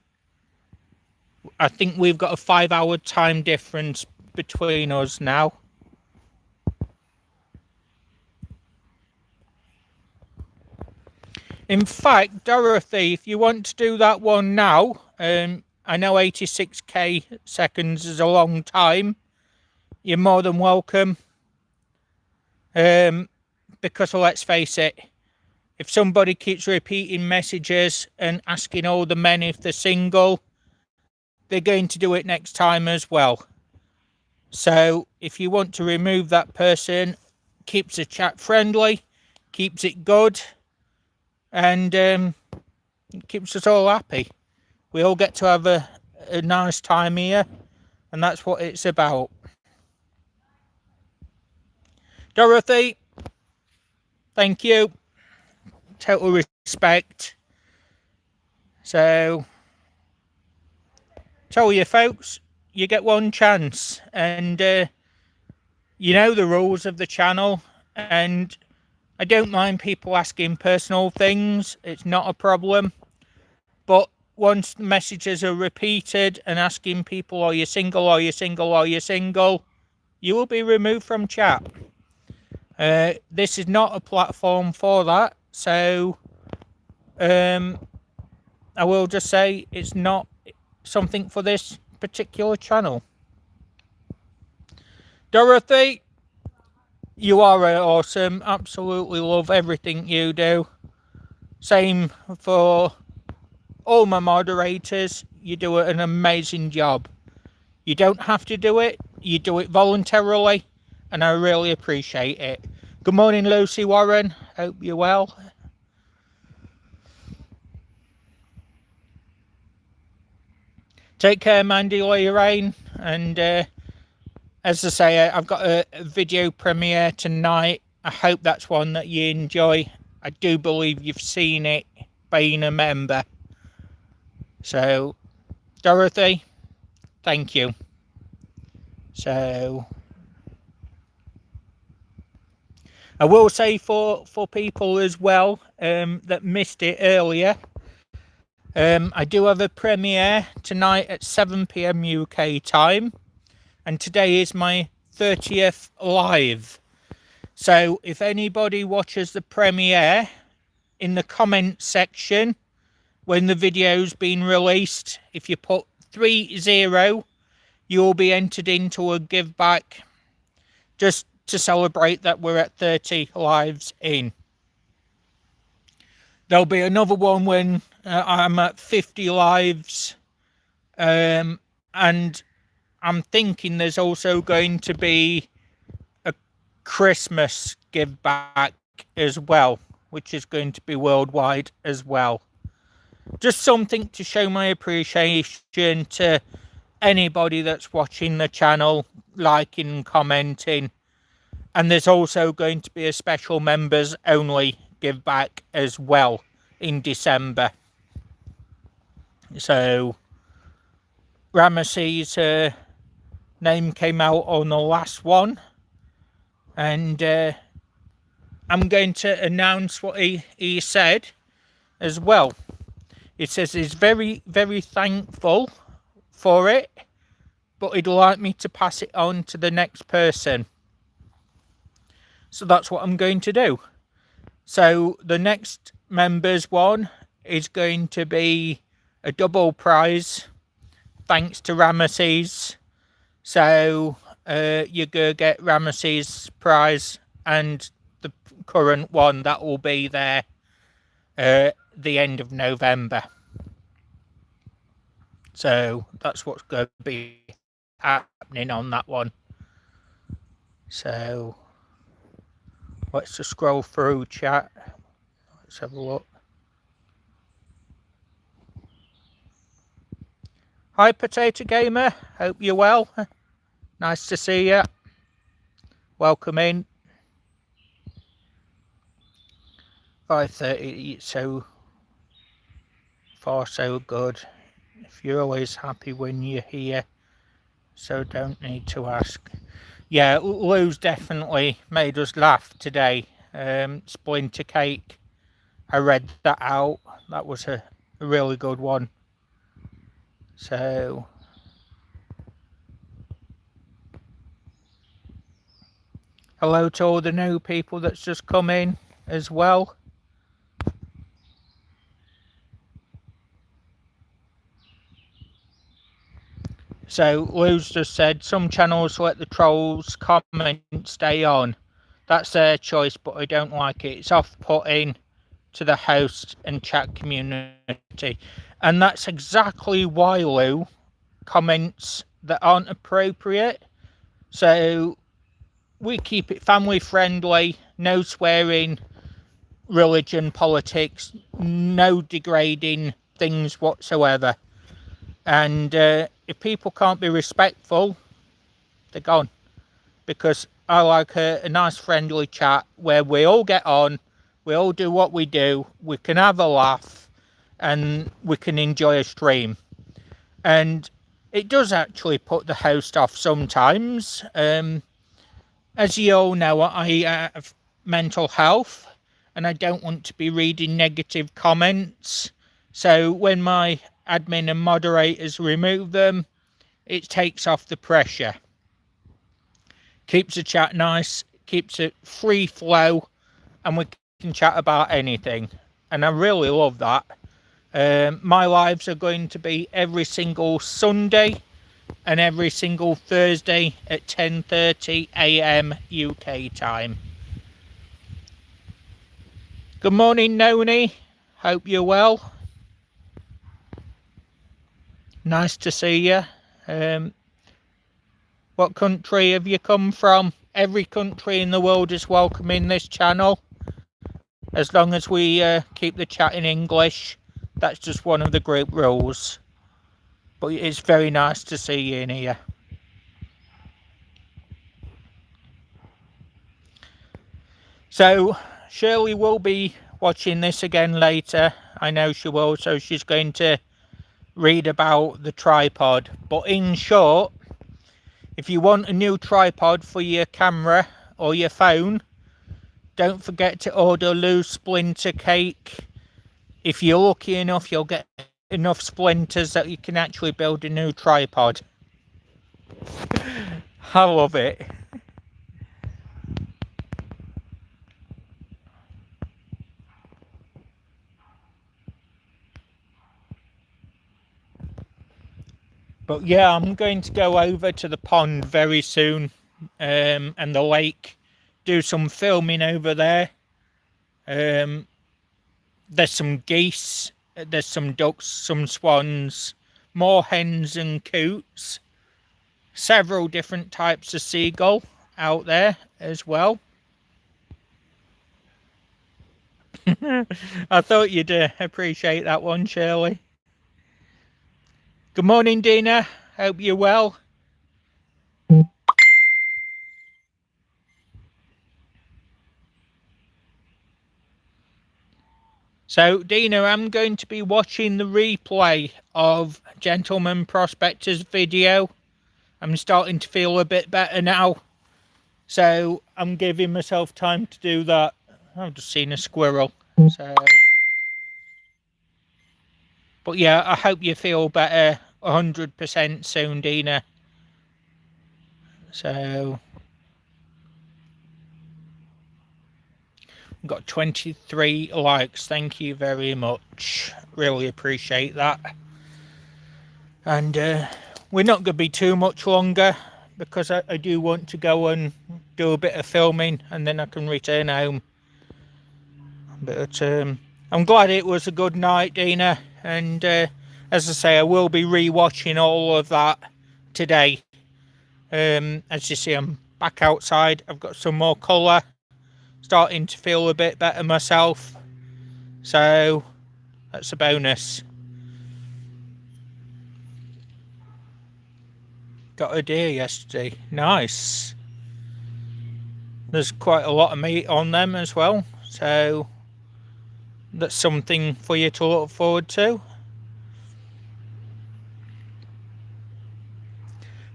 I think we've got a 5-hour time difference between us now. In fact, Dorothy, if you want to do that one now, I know 86k seconds is a long time. You're more than welcome. Because let's face it, if somebody keeps repeating messages and asking all the men if they're single, they're going to do it next time as well. So if you want to remove that person, keeps the chat friendly, keeps it good, and keeps us all happy. We all get to have a nice time here, and that's what it's about. Dorothy, thank you. Total respect. So, tell you folks, you get one chance, and you know the rules of the channel, and I don't mind people asking personal things. It's not a problem. But once the messages are repeated and asking people, are you single, are you single, are you single, you will be removed from chat. This is not a platform for that. So I will just say it's not something for this particular channel. Dorothy, you are awesome. Absolutely love everything you do. Same for all my moderators. You do an amazing job. You don't have to do it. You do it voluntarily, and I really appreciate it. Good morning, Lucy Warren. Hope you're well. Take care, Mandy Lorraine, and as I say, I've got a video premiere tonight. I hope that's one that you enjoy. I do believe you've seen it being a member. So, Dorothy, thank you. So, I will say for people as well that missed it earlier, I do have a premiere tonight at 7 PM UK time. And today is my 30th live. So if anybody watches the premiere, in the comment section when the video's been released, if you put 30, you'll be entered into a give back just to celebrate that we're at 30 lives in. There'll be another one when I'm at 50 lives, and I'm thinking there's also going to be a Christmas give back as well, which is going to be worldwide as well. Just something to show my appreciation to anybody that's watching the channel, liking and commenting. And there's also going to be a special members only give back as well in December. So Ramesses' name came out on the last one, and I'm going to announce what he said as well. It says he's very, very thankful for it, but he'd like me to pass it on to the next person. So that's what I'm going to do. So the next members one is going to be a double prize, thanks to Ramesses. So you're going to get Ramesses prize and the current one that will be there the end of November. So that's what's going to be happening on that one. So let's just scroll through chat. Let's have a look. Hi Potato Gamer, hope you're well. Nice to see you. Welcome in. 5:30, so far so good. If you're always happy when you're here, so don't need to ask. Yeah, Lou's definitely made us laugh today. Splinter Cake, I read that out. That was a really good one. So hello to all the new people that's just come in as well. So Lou's just said some channels let the trolls comment stay on. That's their choice, but I don't like it. It's off-putting to the host and chat community. And that's exactly why, Lou, comments that aren't appropriate. So we keep it family friendly, no swearing, religion, politics, no degrading things whatsoever. And if people can't be respectful, they're gone. Because I like a nice friendly chat where we all get on, we all do what we do, we can have a laugh, and we can enjoy a stream. And it does actually put the host off sometimes. As you all know, I have mental health, and I don't want to be reading negative comments. So when my admin and moderators remove them, it takes off the pressure. Keeps the chat nice, keeps it free flow, and we can chat about anything. And I really love that. My lives are going to be every single Sunday and every single Thursday at 10:30 AM UK time. Good morning, Noni. Hope you're well. Nice to see you. What country have you come from? Every country in the world is welcome in this channel. As long as we keep the chat in English. That's just one of the group rules. But it's very nice to see you in here. So Shirley will be watching this again later. I know she will, so she's going to read about the tripod. But in short, if you want a new tripod for your camera or your phone, don't forget to order Lou's Splinter Cake. If you're lucky enough, you'll get enough splinters that you can actually build a new tripod. I love it. But yeah, I'm going to go over to the pond very soon, and the lake, do some filming over there. There's some geese, there's some ducks, some swans, more hens and coots, several different types of seagull out there as well. I thought you'd appreciate that one, Shirley. Good morning, Dina. Hope you're well. So, Dina, I'm going to be watching the replay of Gentleman Prospector's video. I'm starting to feel a bit better now. So, I'm giving myself time to do that. I've just seen a squirrel. So, but yeah, I hope you feel better 100% soon, Dina. So, we've got 23 likes. Thank you very much. Really appreciate that. And we're not going to be too much longer because I do want to go and do a bit of filming and then I can return home. But I'm glad it was a good night, Dina, and as I say, I will be re-watching all of that today. As you see, I'm back outside. I've got some more colour, starting to feel a bit better myself, so that's a bonus. Got a deer yesterday. Nice. There's quite a lot of meat on them as well, so that's something for you to look forward to.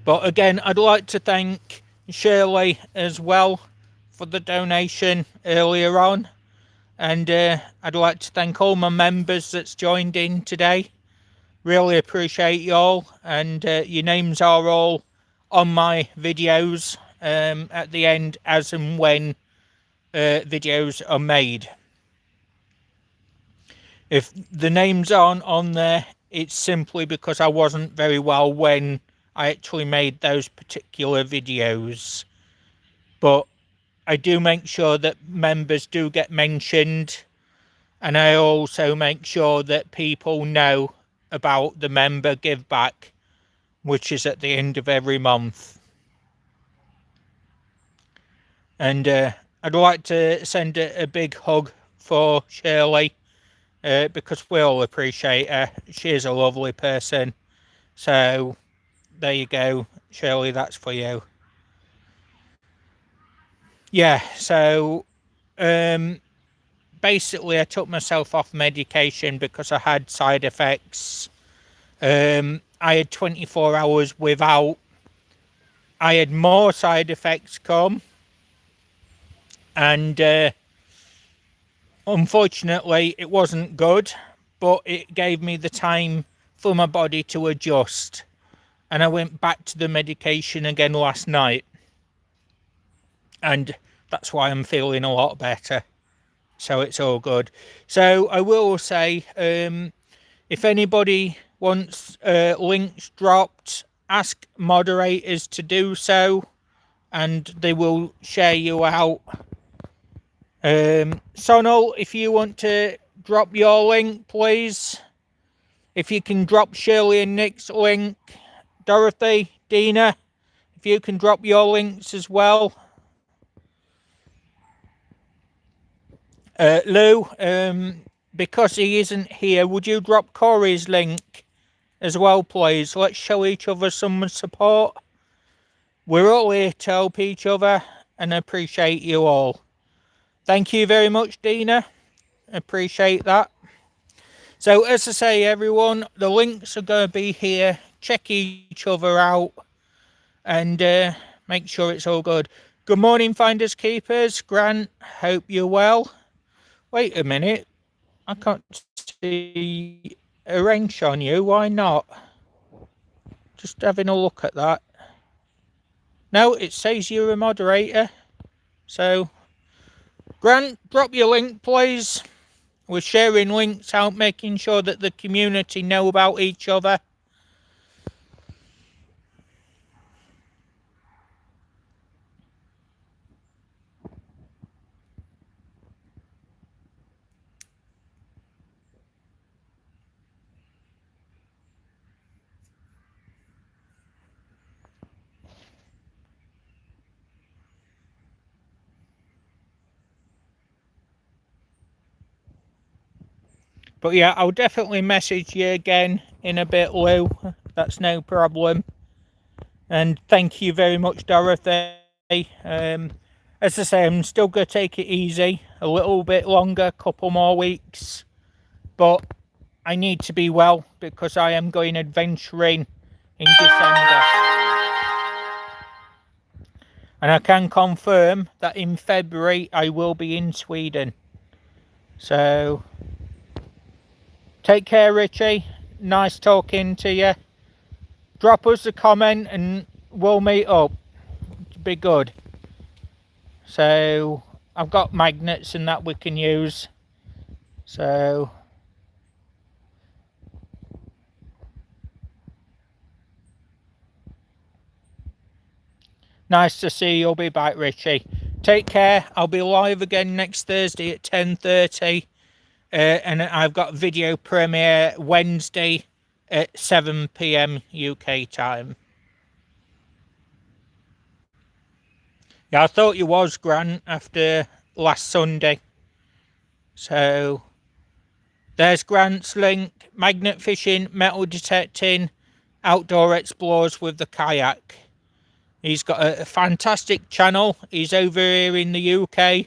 But again, I'd like to thank Shirley as well for the donation earlier on, and I'd like to thank all my members that's joined in today. Really appreciate you all, and your names are all on my videos at the end as and when videos are made. If the names aren't on there, it's simply because I wasn't very well when I actually made those particular videos. But I do make sure that members do get mentioned, and I also make sure that people know about the member give back, which is at the end of every month. And I'd like to send a big hug for Shirley, because we all appreciate her. She is a lovely person. So there you go, Shirley, that's for you. Yeah, so basically I took myself off medication because I had side effects. I had 24 hours without. I had more side effects come, and unfortunately it wasn't good, but it gave me the time for my body to adjust, and I went back to the medication again last night, and that's why I'm feeling a lot better. So it's all good. So I will say, if anybody wants links dropped, ask moderators to do so, and they will share you out. Sonal, if you want to drop your link, please. If you can drop Shirley and Nick's link. Dorothy, Dina, if you can drop your links as well. Lou, because he isn't here, would you drop Corey's link as well, please? Let's show each other some support. We're all here to help each other, and appreciate you all. Thank you very much, Dina. Appreciate that. So, as I say, everyone, the links are going to be here. Check each other out, and make sure it's all good. Good morning, Finders Keepers. Grant, hope you're well. Wait a minute. I can't see a wrench on you. Why not? Just having a look at that. No, it says you're a moderator. So, Grant, drop your link, please. We're sharing links out, making sure that the community know about each other. But yeah, I'll definitely message you again in a bit, Lou. That's no problem. And thank you very much, Dorothy. As I say, I'm still going to take it easy. A little bit longer, a couple more weeks. But I need to be well because I am going adventuring in December. And I can confirm that in February I will be in Sweden. So, take care, Richie. Nice talking to you. Drop us a comment and we'll meet up. It'll be good. So, I've got magnets and that we can use. So, Nice to see you'll be back, Richie. Take care. I'll be live again next Thursday at 10:30. And I've got video premiere Wednesday at 7 p.m. UK time. Yeah, I thought you was, Grant, after last Sunday. So, there's Grant's link. Magnet fishing, metal detecting, outdoor explorers with the kayak. He's got a fantastic channel. He's over here in the UK.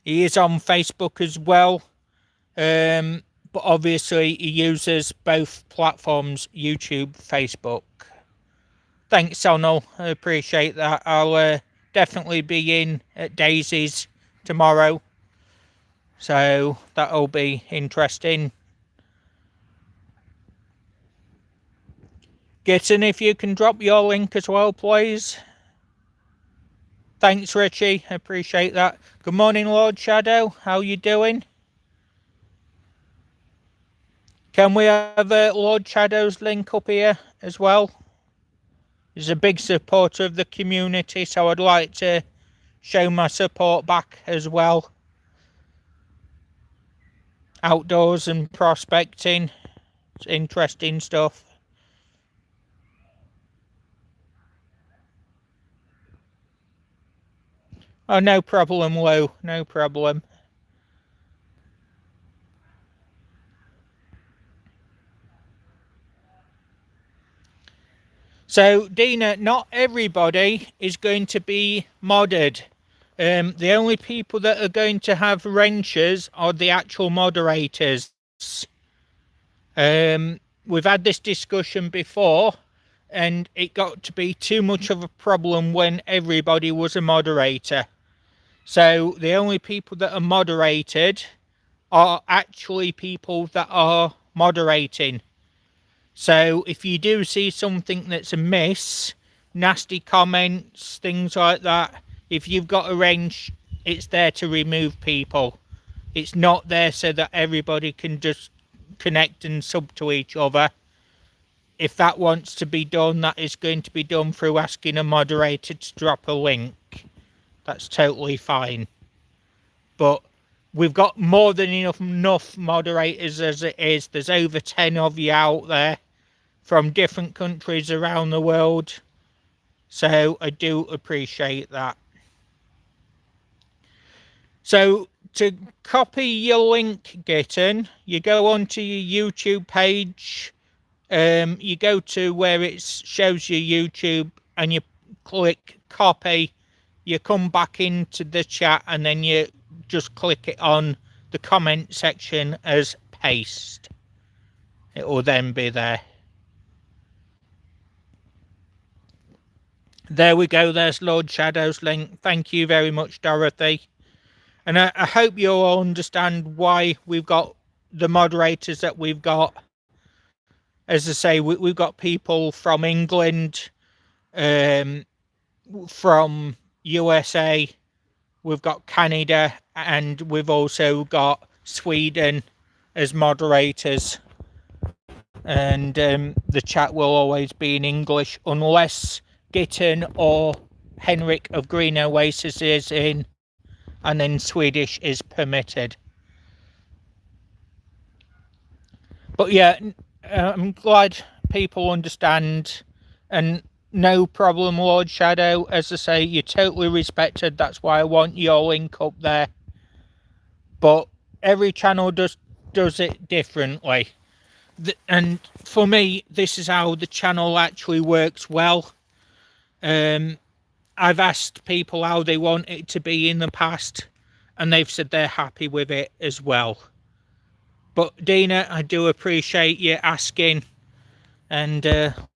He is on Facebook as well. But obviously he uses both platforms, YouTube, Facebook. Thanks, Sonal. I appreciate that. I'll definitely be in at Daisy's tomorrow. So that'll be interesting. Gitten, if you can drop your link as well, please. Thanks, Richie. I appreciate that. Good morning, Lord Shadow. How you doing? Can we have Lord Shadow's link up here as well? He's a big supporter of the community, so I'd like to show my support back as well. Outdoors and prospecting. It's interesting stuff. Oh, no problem, Lou. No problem. So, Dina, not everybody is going to be modded. The only people that are going to have wrenches are the actual moderators. We've had this discussion before, and it got to be too much of a problem when everybody was a moderator. So the only people that are moderated are actually people that are moderating. So if you do see something that's amiss, nasty comments, things like that, if you've got a wrench, it's there to remove people. It's not there so that everybody can just connect and sub to each other. If that wants to be done, that is going to be done through asking a moderator to drop a link. That's totally fine. But we've got more than enough moderators as it is. There's over 10 of you out there from different countries around the world. So I do appreciate that. So to copy your link, Gitten, you go onto your YouTube page. You go to where it shows you YouTube and you click copy. You come back into the chat and then you just click it on the comment section as paste. It will then be there. There we go. There's Lord Shadow's link. Thank you very much, Dorothy. And I hope you all understand why we've got the moderators that we've got. As I say, we've got people from England, from USA, we've got Canada, and we've also got Sweden as moderators. And the chat will always be in English unless Gitten or Henrik of Green Oasis is in, and then Swedish is permitted. But yeah, I'm glad people understand, and no problem, Lord Shadow. As I say, you're totally respected. That's why I want your link up there. But every channel does it differently. And for me, this is how the channel actually works well. I've asked people how they want it to be in the past, and they've said they're happy with it as well. But Dina, I do appreciate you asking, and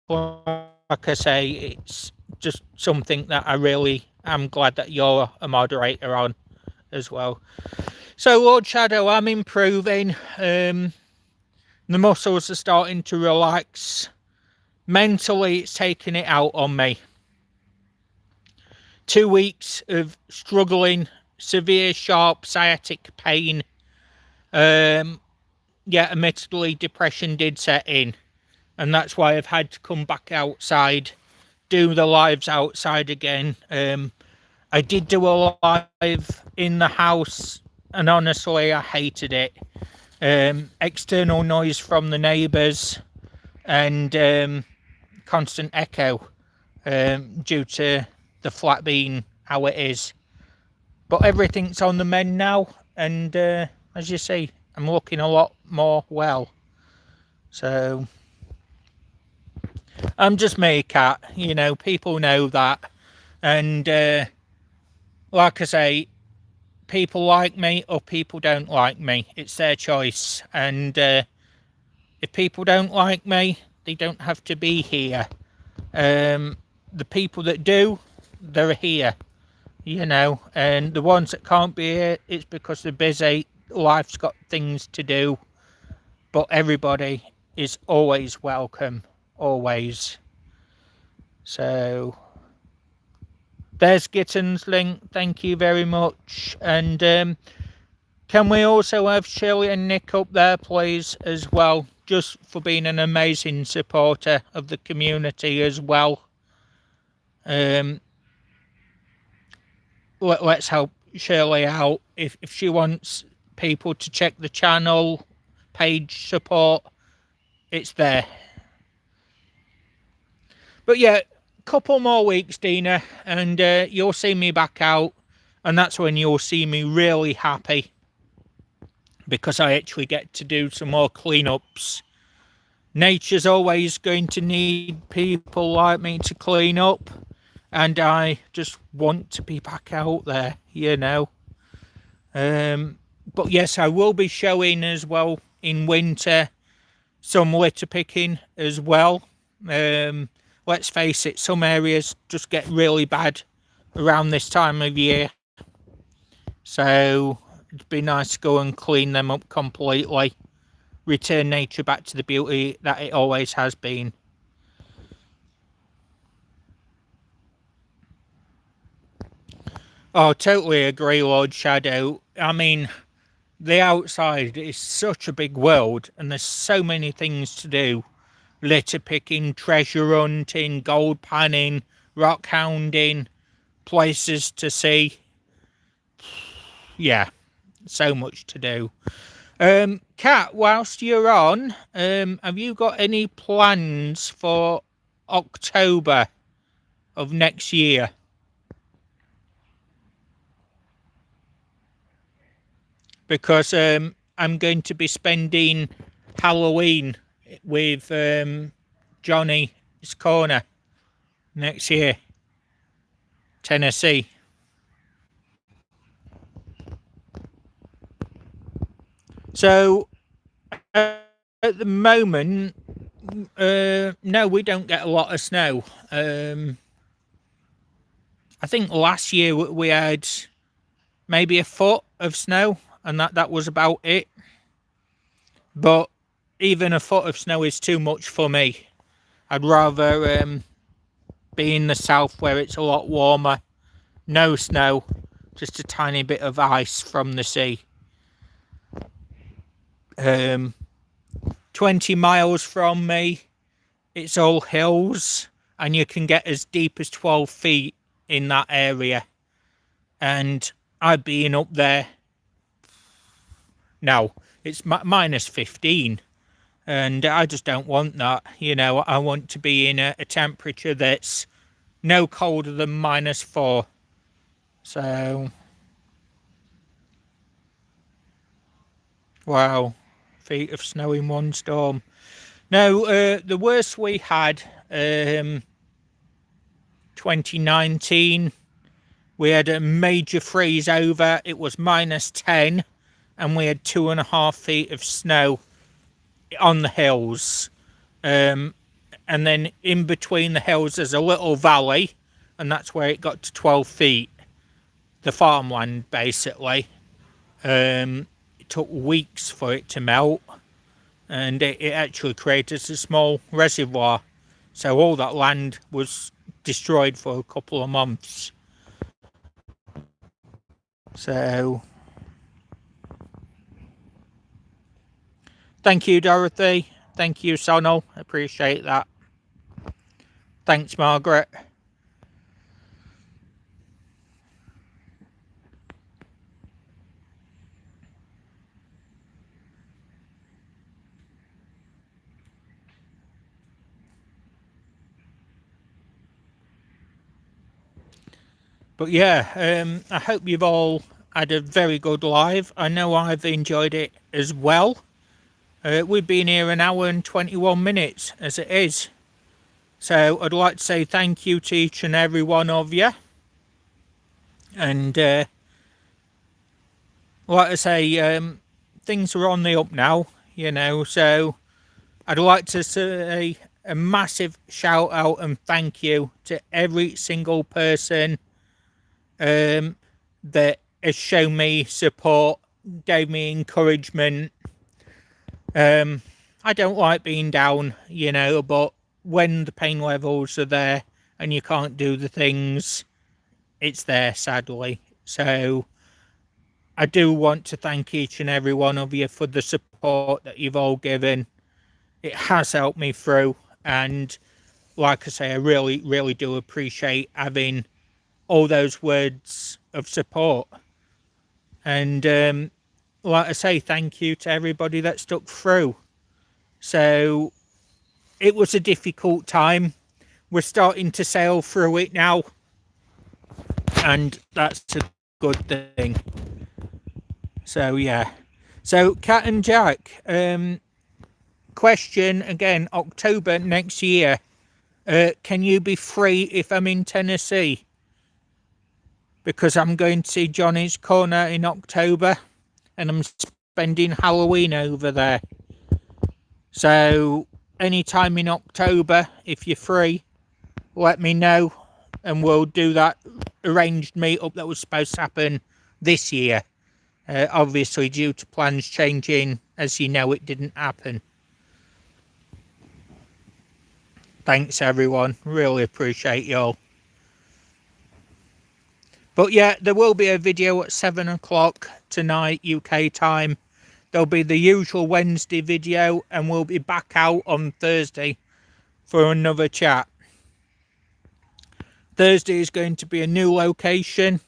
like I say, it's just something that I really am glad that you're a moderator on as well. So Lord Shadow, I'm improving. The muscles are starting to relax. Mentally, it's taking it out on me. 2 weeks of struggling, severe sharp sciatic pain. Yeah, admittedly, depression did set in, and that's why I've had to come back outside do the lives outside again. I did do a live in the house, and honestly, I hated it. External noise from the neighbours and constant echo due to the flat being how it is. But everything's on the mend now, and as you see, I'm looking a lot more well. So I'm just me, cat. You know, people know that, and like I say, people like me or people don't like me. It's their choice, and if people don't like me, they don't have to be here. The people that do, they're here, you know, and the ones that can't be here, it's because they're busy. Life's got things to do, but everybody is always welcome, always. So there's Gittens link, thank you very much. And can we also have Shirley and Nick up there, please, as well, just for being an amazing supporter of the community as well. Let's help Shirley out. If she wants people to check the channel page support, it's there. But yeah, couple more weeks, Dina, and you'll see me back out, and that's when you'll see me really happy, because I actually get to do some more cleanups. Nature's always going to need people like me to clean up, and I just want to be back out there, you know. But yes, I will be showing as well in winter some litter picking as well. Let's face it, some areas just get really bad around this time of year, so it'd be nice to go and clean them up completely, return nature back to the beauty that it always has been. Oh, totally agree, Lord Shadow. I mean, the outside is such a big world, and there's so many things to do. Litter picking, treasure hunting, gold panning, rock hounding, places to see. Yeah, so much to do. Kat, whilst you're on, have you got any plans for October of next year? Because I'm going to be spending Halloween with Johnny's Corner next year, Tennessee. So at the moment, no, we don't get a lot of snow. I think last year we had maybe a foot of snow, and that was about it. But even a foot of snow is too much for me. I'd rather be in the south where it's a lot warmer. No snow, just a tiny bit of ice from the sea. 20 miles from me, it's all hills, and you can get as deep as 12 feet in that area. And I've been up there. Now, it's minus 15. And I just don't want that. You know, I want to be in a temperature that's no colder than -4. So, wow, feet of snow in one storm. Now, the worst we had, 2019, we had a major freeze over. It was -10, and we had 2.5 feet of snow on the hills. And then in between the hills there's a little valley, and that's where it got to 12 feet. The farmland, basically. It took weeks for it to melt, and it actually created a small reservoir. So all that land was destroyed for a couple of months. So thank you, Dorothy. Thank you, Sonal. Appreciate that. Thanks, Margaret. But yeah, I hope you've all had a very good live. I know I've enjoyed it as well. We've been here an hour and 21 minutes as it is. So I'd like to say thank you to each and every one of you. And like I say, things are on the up now, you know. So I'd like to say a massive shout out and thank you to every single person that has shown me support, gave me encouragement. I don't like being down, you know, but when the pain levels are there and you can't do the things, it's there, sadly. So I do want to thank each and every one of you for the support that you've all given. It has helped me through, and like I say, I really, really do appreciate having all those words of support. And like I say, thank you to everybody that stuck through. So it was a difficult time. We're starting to sail through it now, and that's a good thing. So yeah. So Cat and Jack, question again, October next year. Can you be free if I'm in Tennessee? Because I'm going to see Johnny's Corner in October, and I'm spending Halloween over there. So anytime in October, if you're free, let me know, and we'll do that arranged meetup that was supposed to happen this year. Obviously, due to plans changing, as you know, it didn't happen. Thanks, everyone. Really appreciate y'all. But yeah, there will be a video at 7 o'clock tonight, UK time. There'll be the usual Wednesday video, and we'll be back out on Thursday for another chat. Thursday is going to be a new location,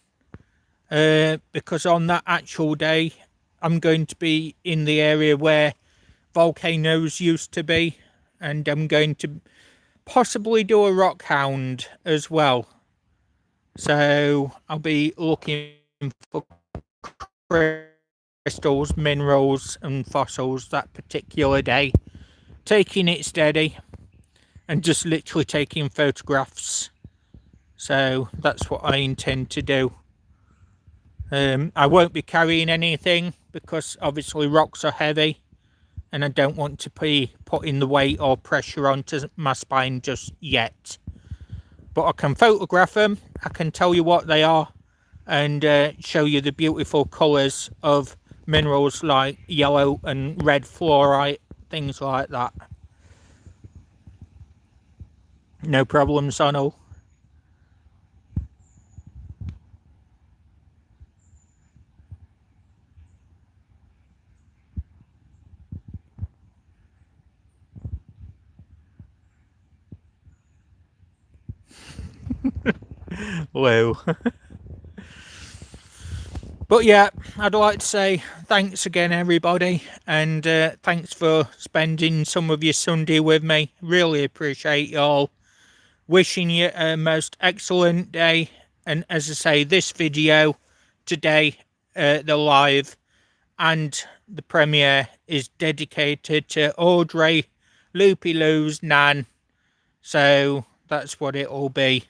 because on that actual day, I'm going to be in the area where volcanoes used to be, and I'm going to possibly do a rock hound as well. So I'll be looking for crystals, minerals and fossils that particular day, taking it steady and just literally taking photographs. So that's what I intend to do. I won't be carrying anything because obviously rocks are heavy, and I don't want to be putting the weight or pressure onto my spine just yet. But I can photograph them, I can tell you what they are, and show you the beautiful colours of minerals like yellow and red fluorite, things like that. No problem, Sonal. Whoa. But yeah, I'd like to say thanks again, everybody, and thanks for spending some of your Sunday with me. Really appreciate y'all. Wishing you a most excellent day. And as I say, this video today, the live and the premiere, is dedicated to Audrey Loopy Lou's nan. So that's what it'll be.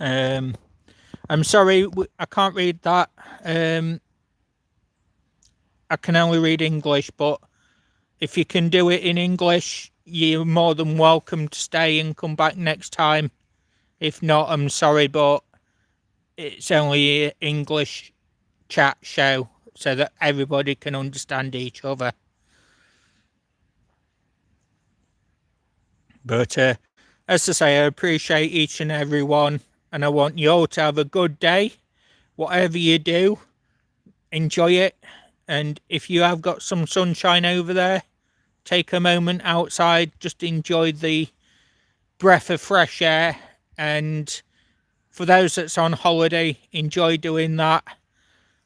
I'm sorry, I can't read that. I can only read English, but if you can do it in English, you're more than welcome to stay and come back next time. If not, I'm sorry, but it's only an English chat show so that everybody can understand each other. But as I say, I appreciate each and every one, and I want you all to have a good day. Whatever you do, enjoy it. And if you have got some sunshine over there, take a moment outside, just enjoy the breath of fresh air. And for those that's on holiday, enjoy doing that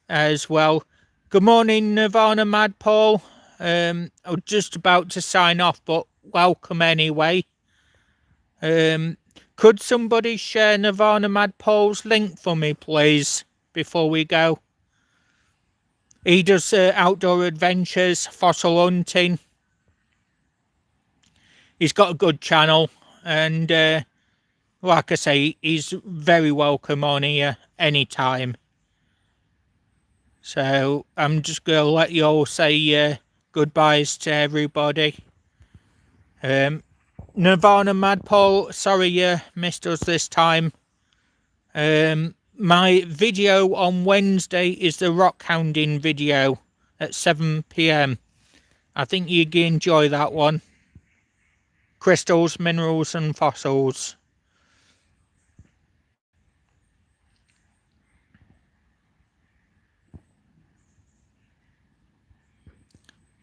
as well. Good morning, Nirvana Mad Paul. I was just about to sign off, but welcome anyway. Could somebody share Nirvana Mad Paul's link for me, please, before we go? He does outdoor adventures, fossil hunting. He's got a good channel, and like I say, he's very welcome on here anytime. So I'm just going to let you all say goodbyes to everybody. Nirvana Mad Paul, sorry you missed us this time. My video on Wednesday is the rock hounding video at 7 PM. I think you'd enjoy that one. Crystals, minerals and fossils.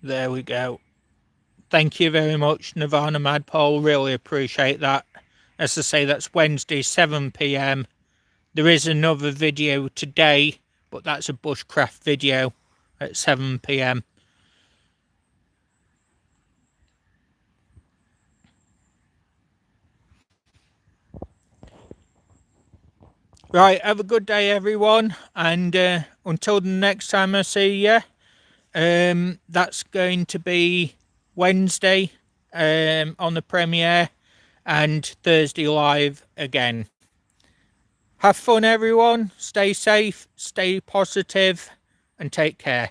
There we go. Thank you very much, Nirvana Mad Paul. Really appreciate that. As I say, that's Wednesday, 7 PM. There is another video today, but that's a bushcraft video at 7 PM. Right, have a good day, everyone. And until the next time I see you, that's going to be Wednesday on the premiere and Thursday live again. Have fun, everyone. Stay safe, stay positive, and take care.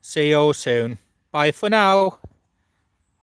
See you all soon. Bye for now.